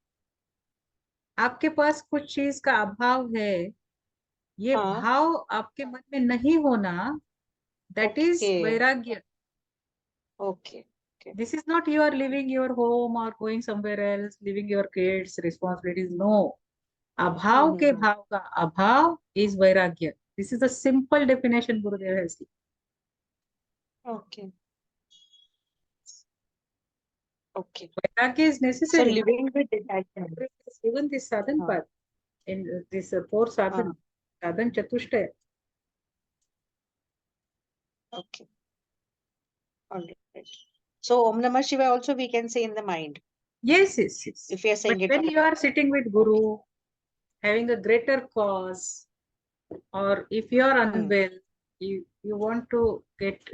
आपके पास कुछ चीज का अभाव है, ये हाँ. भाव आपके मन में नहीं होना, that is Okay. vairagya. Okay. This is not you are leaving your home or going somewhere else, leaving your kids responsibilities. No. अभाव के भाव का अभाव is vairagya. This is the simple definition Gurudev has given. Okay. Okay. Vairagya is So necessary. living with detachment. Even this sadhan हाँ. path, in this four sadhan, sadhan chatushtaya. Okay. All right. So Om Namah Shivaya also we can say in the mind. Yes, yes, yes. If we are saying But it. when you are sitting with Guru, having a greater cause, or if you are unwell, you want to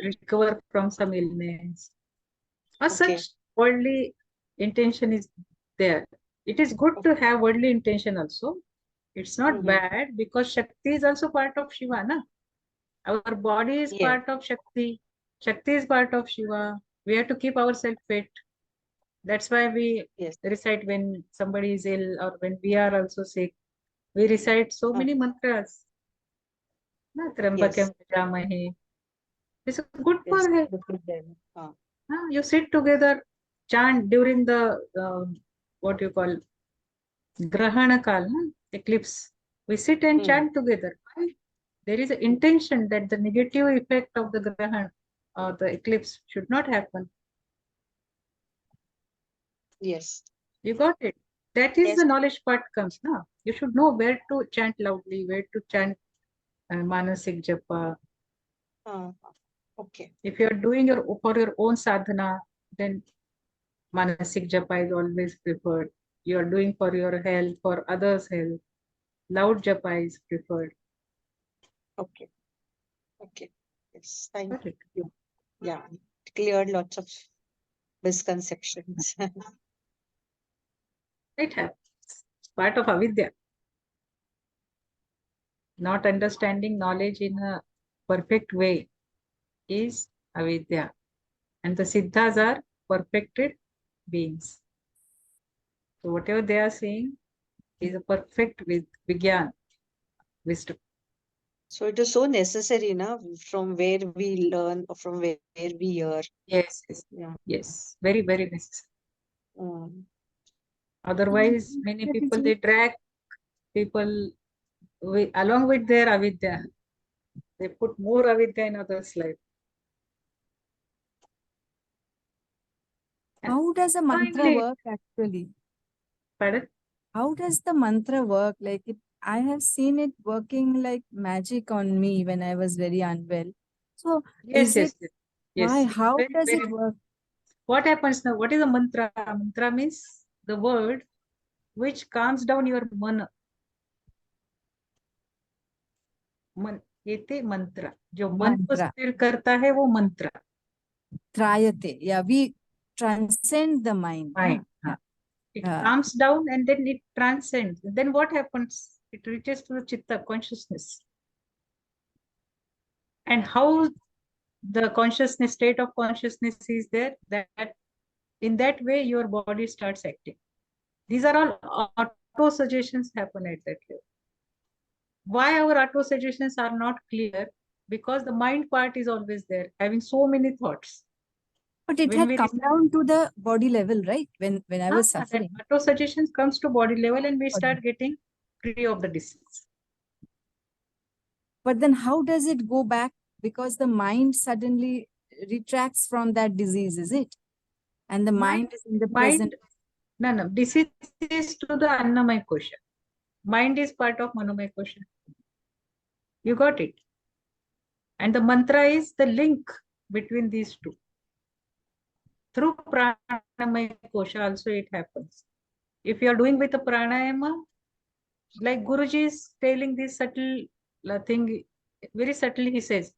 recover from some illness, or Okay. such worldly intention is there. It is good to have worldly intention also. It's not bad, because Shakti is also part of Shiva, na? Our body is Yes. part of Shakti. Shakti is part of Shiva. We have to keep ourselves fit. That's why we Yes. recite when somebody is ill or when we are also sick. We recite so many mantras. Na Trambakam Vijamahe. It's good Yes. for health. This is there. हाँ. You sit together, chant during the what you call Grahana Kal, eclipse. We sit and chant together. Why? There is an intention that the negative effect of the Grahan or the eclipse should not happen. Yes. You got it? That is Yes. the knowledge part comes now. You should know where to chant loudly, where to chant Manasik Japa. Okay. If you are doing for your own sadhana, then Manasik Japa is always preferred. You are doing for your health, for others' health, loud Japa is preferred. Okay. Okay. Yes. Thank Got it? you. Yeah. Cleared lots of misconceptions. It happens. It's part of avidya. Not understanding knowledge in a perfect way is avidya. And the siddhas are perfected beings. So whatever they are saying is a perfect with vigyan, wisdom. So it is so necessary, na, from where we learn or from where we hear. Yes, yes, Yeah. yes. Very, very necessary. Mm. Otherwise, many people, they drag people along with their avidya. They put more avidya in others' life. How does a mantra Finally, work actually? pardon? How does the mantra work? I have seen it working like magic on me when I was very unwell. So Yes, is yes, it yes. why? Yes. How Very, does very. it work? What happens now? What is a mantra? Mantra means the word which calms down your मन. मन येते मंत्र. जो मन को Mantra. स्थिर करता है वो मंत्र. Trayate. Yeah, we transcend the mind. Mind. Yeah. It Yeah. calms down and then it transcends. Then what happens? It reaches to the chitta consciousness. And how the consciousness, state of consciousness is there, that in that way your body starts acting. These are all auto suggestions happen at that level. Why our auto suggestions are not clear? Because the mind part is always there, having so many thoughts. But it When had we come down to the body level, right? When I was that suffering. auto suggestions comes to body level and we Body. start getting free of the disease. But then how does it go back? Because the mind suddenly retracts from that disease, is it? And the mind is in the present. No. Disease is to the Annamaya kosha. Mind is part of Manomaya kosha. You got it? And the mantra is the link between these two. Through pranamaya kosha also it happens. If you are doing with the pranayama, like Guruji is telling this subtle thing, very subtly he says,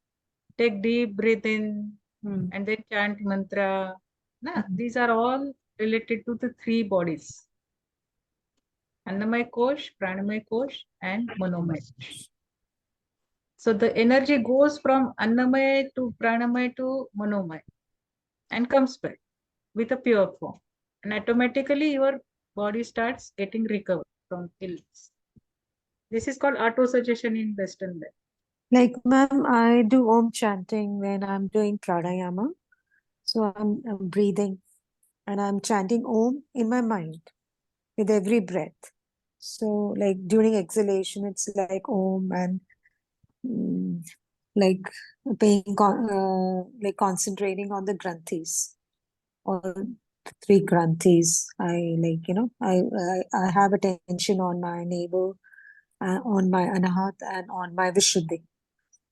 take deep breath in and then chant mantra. These are all related to the three bodies. Annamaya kosh, pranamaya kosh and manomaya kosh. So the energy goes from Annamaya to Pranamaya to Manomaya and comes back with a pure form. And automatically your body starts getting recovered from illness. This is called auto-suggestion in Western life. Like, ma'am, I do Om chanting when I'm doing pranayama. So I'm breathing and I'm chanting Om in my mind with every breath. So, like during exhalation, it's like Om and like like concentrating on the granthis or three granthis. I have attention on my navel, on my anahat, and on my vishuddhi.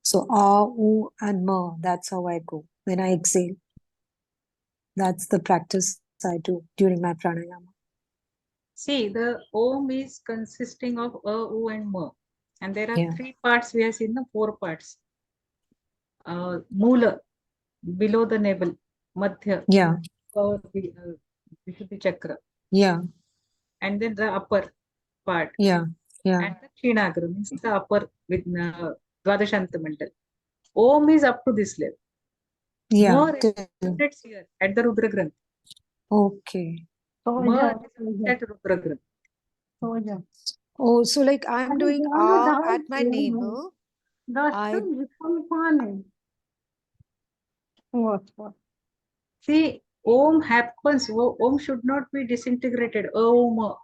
So ah, oo, and ma. That's how I go when I exhale. That's the practice I do during my pranayama. See, the Om is consisting of A, U and Ma. And there are Yeah. three parts, we have seen the four parts. Mula, below the navel, Madhya, Yeah. or the Vishuddhi Chakra. Yeah. And then the upper part. Yeah. Yeah. And the Kshinagra means the upper with Dvadashanta Mandal. Om is up to this level. Yeah. More resonates here at the Rudra Granth. Okay. More at Rudra Granth. Oh, so like I'm doing at my navel. See, Om happens. Om should not be disintegrated. Om.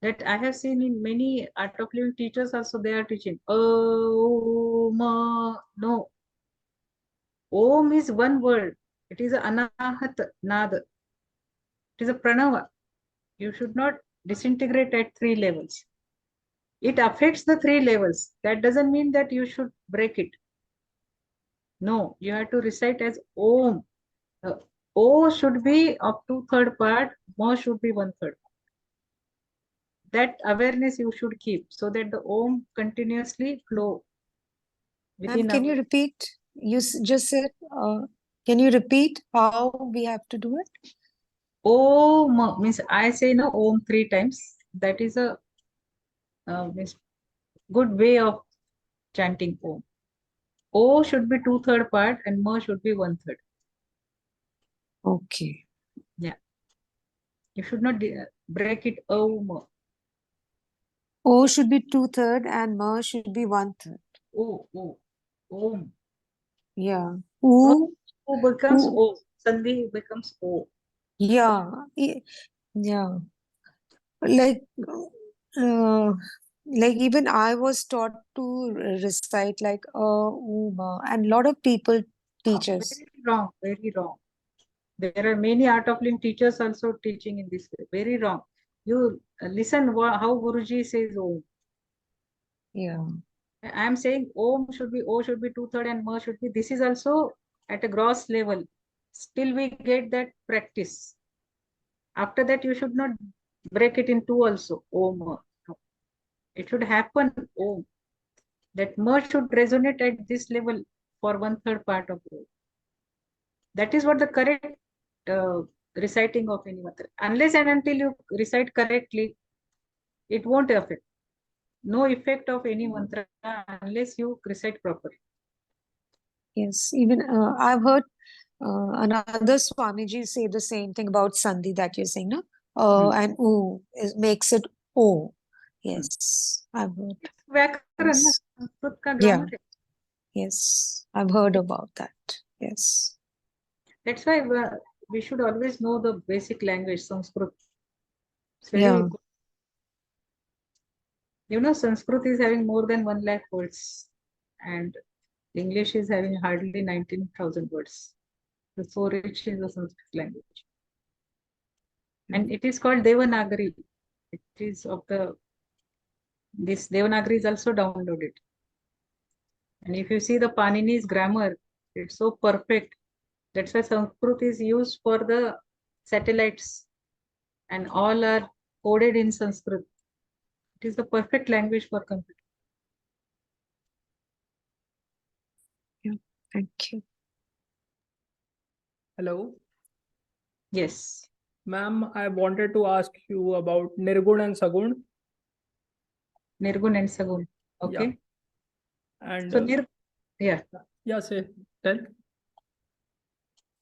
That I have seen in many art of living teachers also, they are teaching. Om. No. Om is one word. It is an anahat nad. It is a pranava. You should not disintegrate at three levels. It affects the three levels. That doesn't mean that you should break it. No, you have to recite as Om. O should be of 2/3 part, Ma should be 1/3. That awareness you should keep so that the Om continuously flow Ma'am, within can you our. repeat? Just said, can you repeat how we have to do it? Om means I say no Om 3 times. That is a means good way of chanting Om. O should be 2/3 part and Ma should be 1/3. Okay. Yeah. You should not break it Om. O should be 2/3 and Ma should be 1/3. Om. Yeah. O Oo. becomes Ooh. O. Sandhi becomes O. Yeah. Yeah. Like, uh, like even I was taught to recite like Ma, and a lot of people teach us. Very wrong. Very wrong. There are many art of living teachers also teaching in this way. Very wrong. You listen how Guruji says Om. Yeah. I am saying Om should be O should be 2/3 and Ma should be. This is also at a gross level. Still we get that practice. After that, you should not break it in two also. Om. No. It should happen Om. That Ma should resonate at this level for 1/3 part of the. That is what the correct uh, reciting of any mantra. Unless and until you recite correctly, it won't affect. No effect of any mantra unless you recite properly. Yes, even I've heard another Swamiji say the same thing about Sandhi that you're saying, no? And O makes it O. Yes, I've heard. व्याकरण ना Yes. Sanskrit का Yeah. grammar है. Yes, I've heard about that. Yes. That's why we should always know the basic language, Sanskrit. It's very Yeah. important. You know, Sanskrit is having more than 1 lakh words, and English is having hardly 19,000 words. So rich is the Sanskrit language. And it is called Devanagari. It is of this Devanagari is also downloaded. And if you see the Panini's grammar, it's so perfect. That's why Sanskrit is used for the satellites, and all are coded in Sanskrit. It is the perfect language for computer. Thank you. Hello, Yes. ma'am. I wanted to ask you about Nirgun and Sagun. Nirgun and Sagun. Okay. And So yeah. yeah, say tell.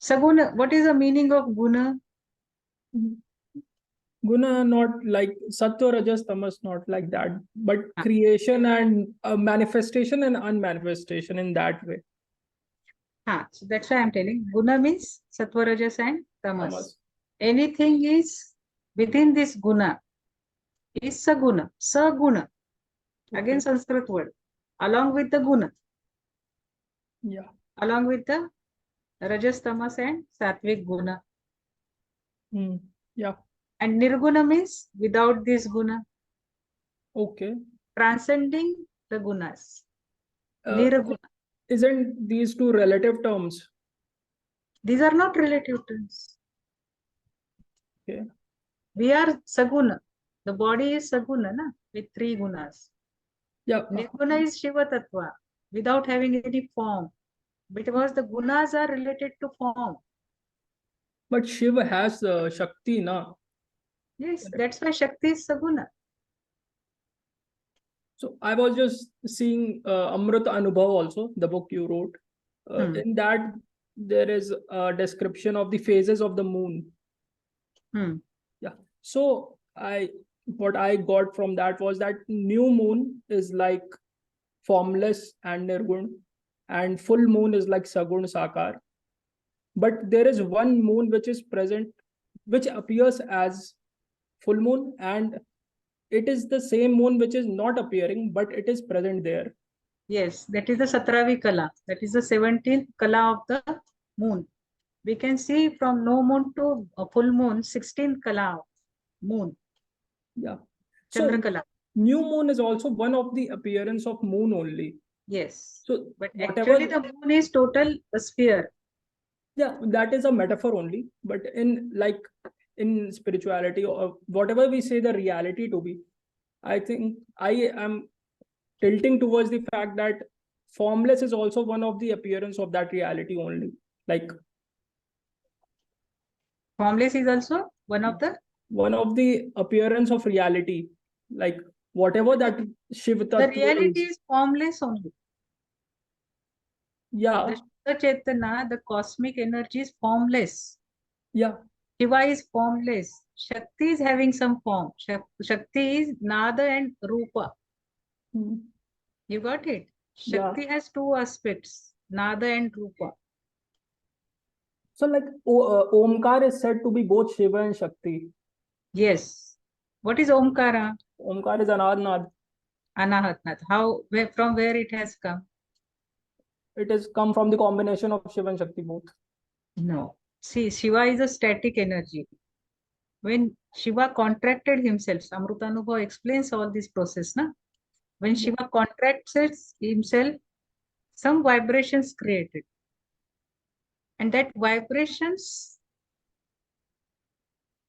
Saguna, what is the meaning of guna? Guna, not like Sattva, Rajas, Tamas, not like that, but Ah. creation and manifestation and unmanifestation in that way. So that's why I'm telling. Guna means sattva, rajas, and tamas. Tamas. Anything is within this guna is saguna. Saguna. Again, Okay. Sanskrit word. Along with the guna. Yeah. Along with the rajas, tamas, and sattvic guna. Yeah. And nirguna means without this guna. Okay. Transcending the gunas. Uh, Nirguna. Isn't these two relative terms? These are not relative terms. Okay. We are saguna. The body is saguna, na? With 3 gunas. Yeah. Nirguna is Shiva Tattva without having any form. Because the gunas are related to form. But Shiva has Shakti, na? Yes, that's why Shakti is saguna. So I was just seeing Amrit Anubhav also, the book you wrote. In that, there is a description of the phases of the moon. Yeah. So what I got from that was that new moon is like formless and nirgun, and full moon is like sagun sakar. But there is one moon which is present, which appears as full moon, and it is the same moon which is not appearing, but it is present there. Yes, that is the Satravi Kala. That is the 17th Kala of the moon. We can see from no moon to a full moon, 16th Kala of moon. Yeah. Chandra So Kala. new moon is also one of the appearance of moon only. Yes. So But whatever, actually the moon is total a sphere. yeah, that is a metaphor only. But in spirituality or whatever we say the reality to be, I think I am tilting towards the fact that formless is also one of the appearance of that reality only. Like Formless is also one of the appearance of reality. Like whatever that Shiv the Tattva reality is. is formless only. Yeah. The Chaitanya, the cosmic energy is formless. Yeah. Shiva is formless. Shakti is having some form. Shakti is Nada and Rupa. You got it? Shakti has 2 aspects, Nada and Rupa. So like Omkar is said to be both Shiva and Shakti. Yes. What is Omkara? Omkar is Anadnad. Anahatnath. From where it has come? It has come from the combination of Shiva and Shakti both. No. See, Shiva is a static energy. When Shiva contracted himself, Amrutanubha explains all this process, na? When Shiva contracts himself, some vibrations created. And that vibrations,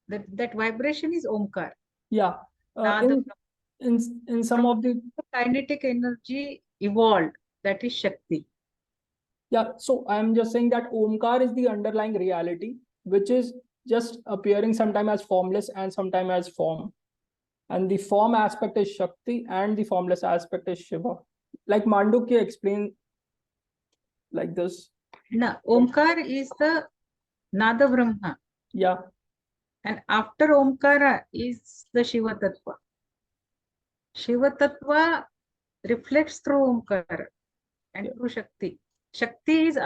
that vibration is Omkar. Yeah. Nada In some of the kinetic energy evolved, that is Shakti. Yeah, so I'm just saying that Omkar is the underlying reality, which is just appearing sometime as formless and sometime as form. And the form aspect is Shakti and the formless aspect is Shiva. Like Mandukya explained like this. Now, Omkar is the Nada Brahma. Yeah, And after Omkara is the Shiva Tattva. Shiva Tattva reflects through Omkara and Yeah. through Shakti. Shakti is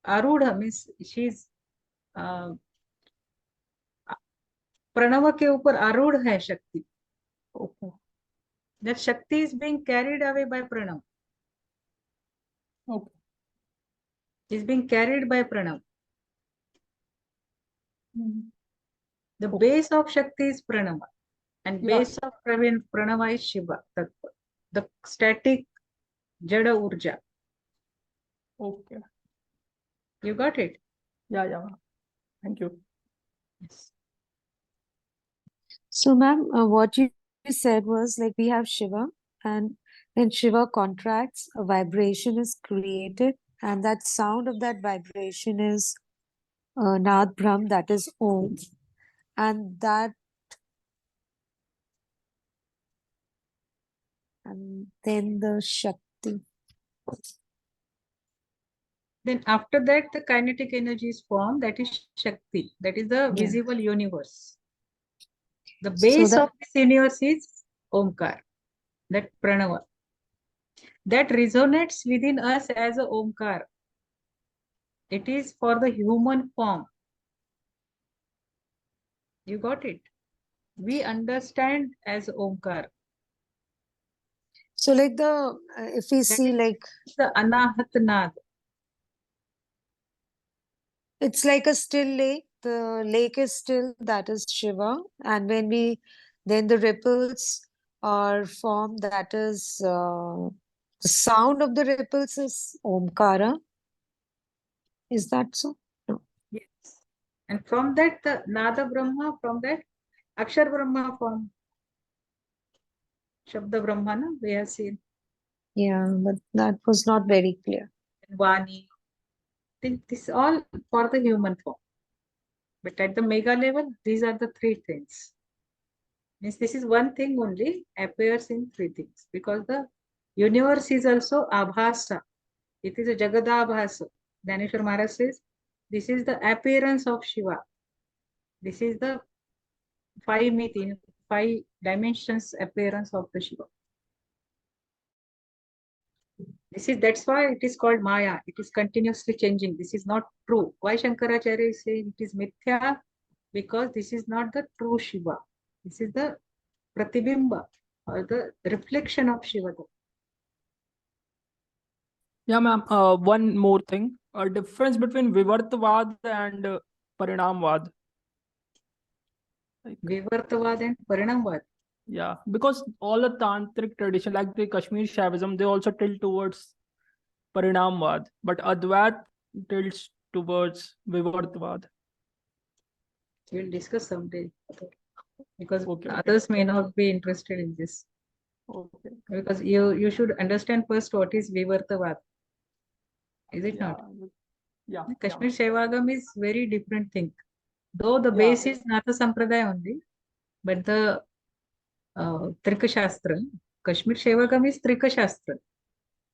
Arudha, means she's Pranav के ऊपर आरूढ़ है शक्ति. okay. That Shakti is being carried away by Pranav. Okay. Is being carried by Pranav. Mhm. The base of Shakti is Pranava. And Yeah. base of Pranava is Shiva Tattva. The static Jada Urja. Okay. You got it? Yeah. Thank you. Yes. So, ma'am, what you said was like we have Shiva, and when Shiva contracts, a vibration is created, and that sound of that vibration is Nad Brahm, that is Om, and then the Shakti. Then after that, the kinetic energy is formed. That is Shakti. That is the Yeah. visible universe. The So base the- of this universe is Omkar. That Pranava. That resonates within us as a Omkar. It is for the human form. You got it? We understand as Omkar. So, like if we see, is like The Anahat Nad. it's like a still lake. The lake is still, that is Shiva, and then the ripples are formed. That is the sound of the ripples is Omkara. Is that so? No. Yes. And from that, the Nada Brahma, from that, Akshar Brahma form. Shabda Brahma, no? We have seen. Yeah, but that was not very clear. Vani. This is all for the human form. But at the mega level, these are the three things. Means this is one thing only appears in three things, because the universe is also abhasa. It is a Jagadabhasa. Dhaneshwar Maharaj says, this is the appearance of Shiva. This is the five dimensions appearance of the Shiva. That's why it is called Maya. It is continuously changing. This is not true. Why Shankaracharya is saying it is Mithya? Because this is not the true Shiva. This is the Pratibimba, or the reflection of Shiva. Yeah, ma'am. One more thing. A difference between Vivartavad and Parinamvad. Vivartavad and Parinamvad. Yeah, because all the tantric tradition, like the Kashmir Shaivism, they also tilt towards Parinamvad, but Advait tilts towards Vivartavad. We'll discuss someday, because Okay. others may not be interested in this. Okay. Because you should understand first what is Vivartavad. Is it not? Yeah. Kashmir Shaivagam is very different thing. Though the Yeah. base is Natha Sampradaya only, but the Trika Shastra, Kashmir Shaivagam is Trika Shastra.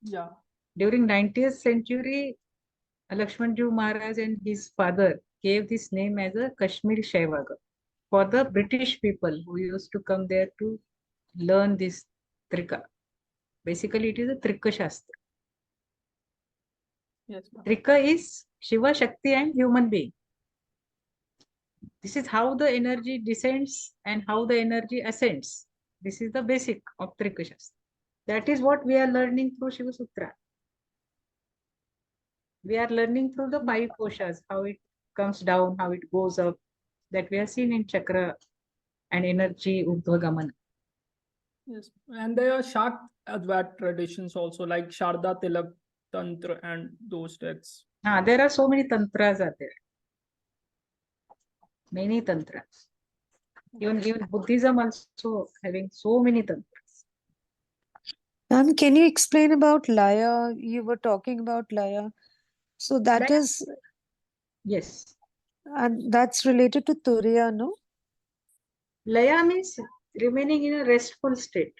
Yeah. During 19th century, Lakshmanju Maharaj and his father gave this name as a Kashmir Shaivagam for the British people who used to come there to learn this Trika. Basically, it is a Trika Shastra. Yes, ma'am. Trika is Shiva, Shakti and human being. This is how the energy descends and how the energy ascends. This is the basic of Trika Shastra. That is what we are learning through Shiva Sutra. We are learning through the five koshas, how it comes down, how it goes up, that we have seen in Chakra and energy Urdhva Gamana. Yes, and there are Shakt Advat traditions also, like Sharda Tilak Tantra and those texts. There are so many tantras are there. Many tantras. Even Buddhism also having so many tantras. Can you explain about Laya? You were talking about Laya. So that Laya? is, Yes. and that's related to Turiya, no? Laya means remaining in a restful state.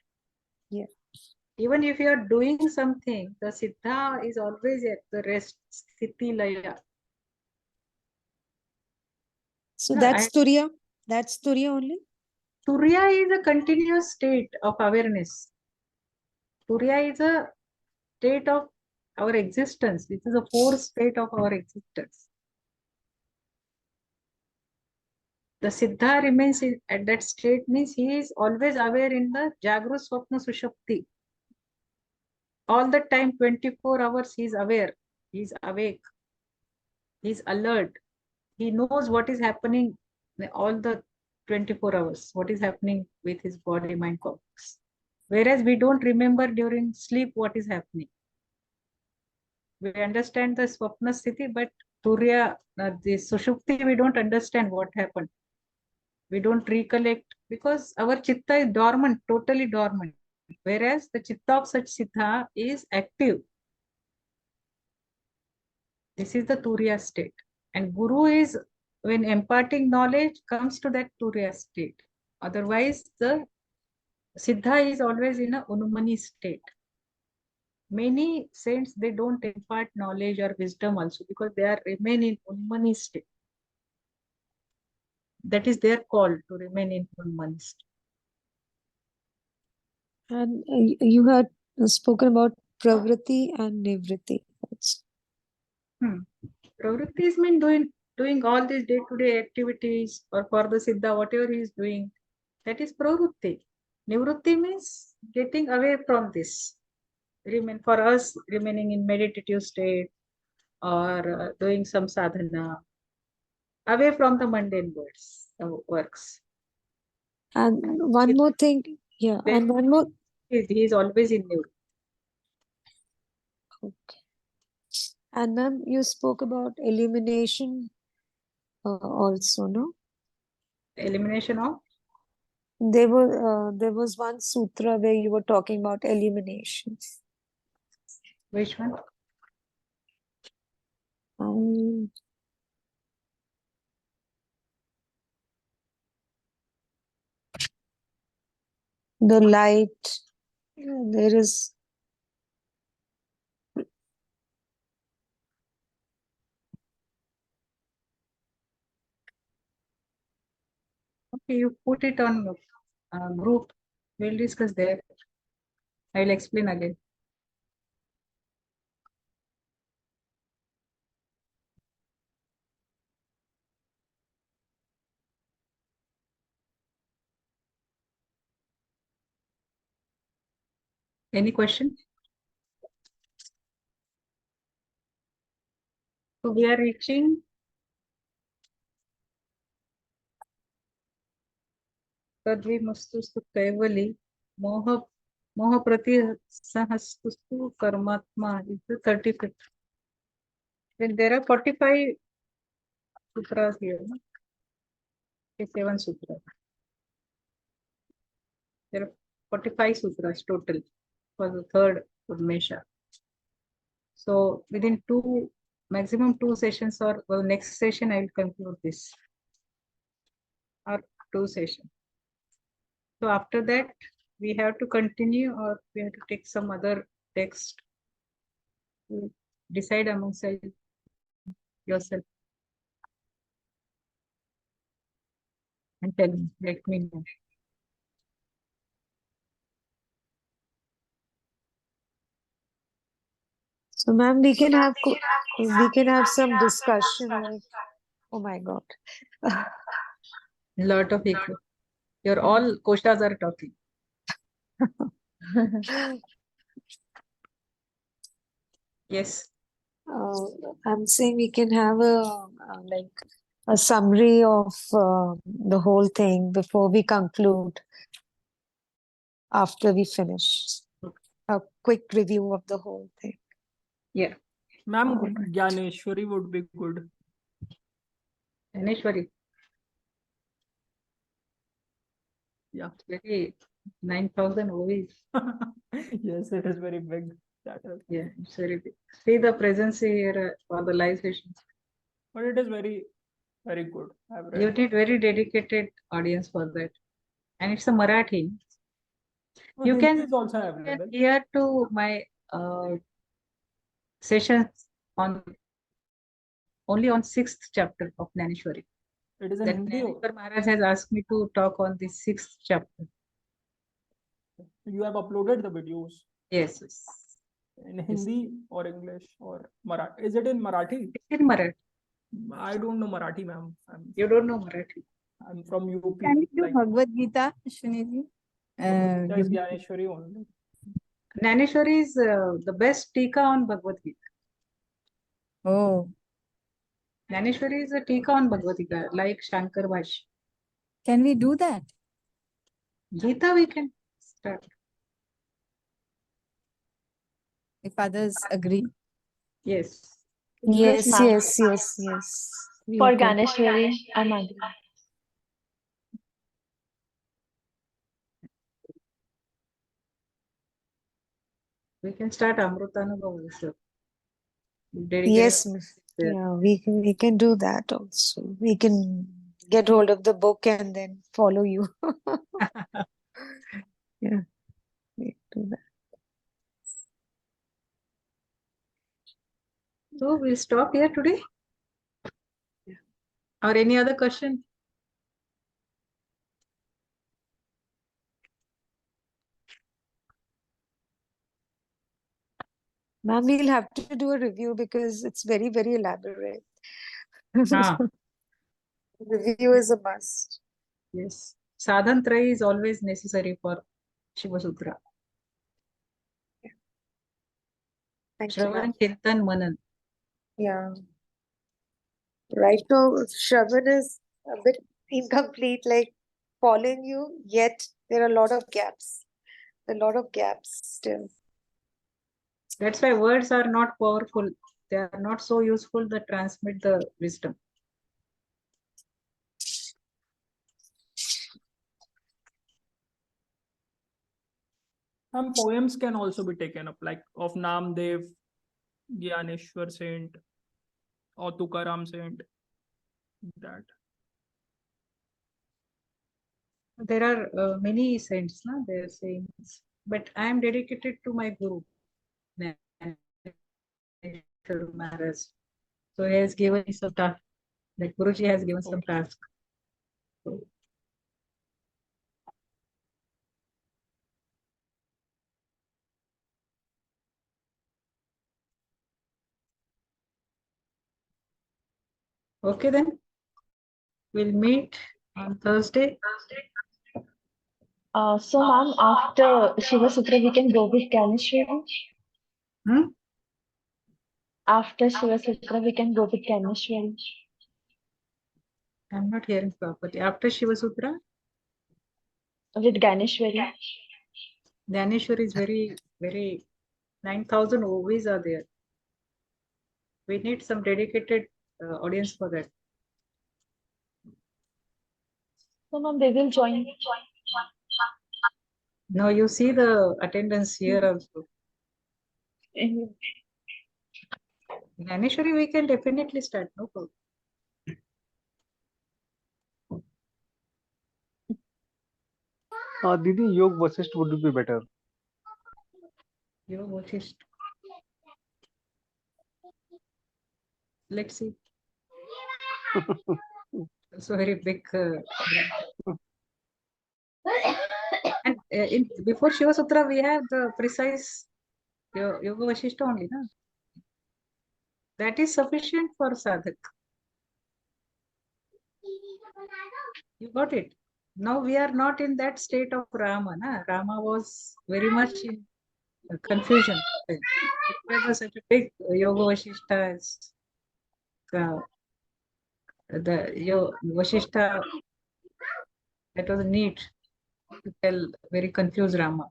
Yeah. Even if you are doing something, the Siddha is always at the rest, Sthiti Laya. So No, that's Turiya. That's Turiya only. Turiya is a continuous state of awareness. Turiya is a state of our existence. This is a fourth state of our existence. The Siddha remains at that state means he is always aware in the Jagrut Swapna Sushupti. All the time, 24 hours, he is aware. He is awake. He is alert. He knows what is happening all the 24 hours, what is happening with his body, mind, complex. Whereas we don't remember during sleep what is happening. We understand the Swapna Sthiti, but Turiya, the Sushupti, we don't understand what happened. We don't recollect because our chitta is dormant, totally dormant. Whereas the chitta of such siddha is active. This is the Turiya state. And Guru is, when imparting knowledge, comes to that Turiya state. Otherwise, the siddha is always in a Unumani state. Many saints, they don't impart knowledge or wisdom also because they are remain in Unumani state. That is their call to remain in Unumani state. And you had spoken about Pravriti and Nivritti. Pravritti is mean doing all these day-to-day activities or for the Siddha, whatever he is doing, that is Pravritti. Nivritti means getting away from this. For us, remaining in meditative state or doing some sadhana, away from the mundane works. And one more thing, yeah, Then and one more. he is always in Nivritti. Okay. And ma'am, you spoke about elimination also, no? Elimination of There was one sutra where you were talking about elimination. which one? The light, there is. Okay, you put it on group. We'll discuss there. I will explain again. Any question? So we are reaching Tadvimastustu Kaivali Moha Prati Sahastustu Karmatma is the 35th. Then there are 45 sutras here. No? 47 sutras. There are 45 sutras total for the third Udmesha. So within maximum two sessions or next session, I will conclude this. Or two sessions. So after that, we have to continue or we have to take some other text. Decide amongst yourself and tell me, let me know. So ma'am, we can have some discussion like, oh my God. Lot of echo. Your all koshas are talking. Yes. I'm saying we can have a summary of the whole thing before we conclude. after we finish. A quick review of the whole thing. Yeah. Ma'am, All right. Gyaneshwari would be good. Aneshwari. Yeah. Very 9,000 OVs. Yes, it is very big. That is. Yeah, it's very big. See the presence here for the live sessions. But it is very, very good. I've read. You need very dedicated audience for that. And it's a Marathi. Oh, You Hindi can, is also you available. can hear to my sessions on only on 6th chapter of Naneshwari. It is in That Hindi. Naneshwar Maharaj has asked me to talk on the 6th chapter. You have uploaded the videos Yes, yes. in Hindi or English or Marathi. Is it in Marathi? It's in Marathi. I don't know Marathi, ma'am. You don't know Marathi. I'm from UP. Can we do Like, Bhagavad Gita, Ashwini? there is Gyaneshwari only. Naneshwari is the best tika on Bhagavad Gita. Oh, Naneshwari is a tika on Bhagavad Gita, like Shankar Bhash. can we do that? Gita we can start. If others agree. Yes. Yes, ma'am. yes. We For can. Ganeshwari, I'm agree. We can start Amrutanubhav also. Yes, there. yeah, we can do that also. We can get hold of the book and then follow you. Yeah, we do that. So we'll stop here today. Or any other question? Ma'am, we'll have to do a review because it's very, very elaborate. Ah, Review is a must. yes. Sadhan Tray is always necessary for Shivasutra. Thank you, ma'am. Shravan, Chintan, Manan. Yeah. Right now, Shravan is a bit incomplete, like following you, yet there are a lot of gaps. A lot of gaps still. That's why words are not powerful. They are not so useful that transmit the wisdom. Some poems can also be taken up, like of Namdev, Gyaneshwar Saint, or Tukaram Saint. That. There are many saints, na? They are sayings. But I am dedicated to my Guru, Naneshwar Maharaj. So he has given me some task. Like Guruji has given some task. So, okay then. We'll meet on Thursday. So, ma'am, after Shivasutra, we can go with Ganeshwari. Hmm? After Shivasutra, we can go with Ganeshwari. I'm not hearing properly. After Shivasutra, With Ganeshwari. Dhaneshwar is very, very 9,000 OVs are there. We need some dedicated audience for that. So, ma'am, they will join. Now you see the attendance here also. Dhaneshwari, we can definitely start. No problem. Didi, Yog Vasisht would be better. You watch it. Let's see. Also very big. And before Shiva Sutra, we have the precise Yoga Vashishta only. Na? That is sufficient for sadhak. You got it. Now we are not in that state of Rama. Na? Rama was very much in confusion. It was such a big Yoga Vashishta. The Vashishta, that was neat. to tell very confused Rama.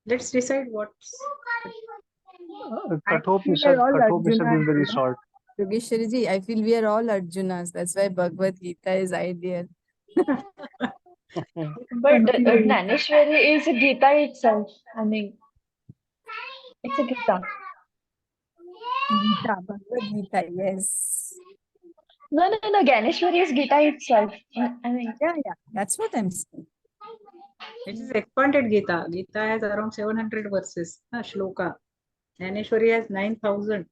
Let's decide what's I feel we are all Kathopisad is very Arjunas. short. Yogeshwari ji, I feel we are all Arjunas. That's why Bhagavad Gita is ideal. But Dhaneshwari is a Gita itself. I mean, it's a Gita. Gita, Bhagavad Gita, yes. No, Ganeshwari is Gita itself. I mean, Yeah, that's what I'm saying. it is expanded Gita. Gita has around 700 verses. Shloka. Dhaneshwari has 9,000.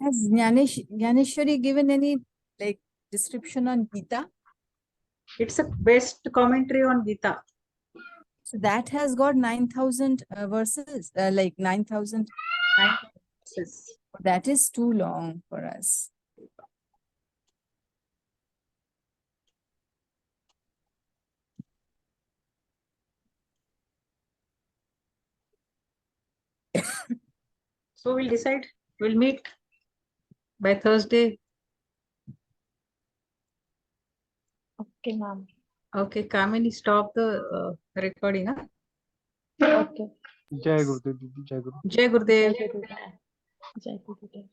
Has Ganeshwari given any like description on Gita? It's a best commentary on Gita. So that has got 9,000 verses, like 9,000. 9 verses. That is too long for us. So we'll decide. We'll meet by Thursday. okay, ma'am. Okay, Kamini, stop the recording. Huh? Okay. Jai Gurudev. Jai Guru. Jai Gurudev. Jai Gurudev. Jai Gurudev.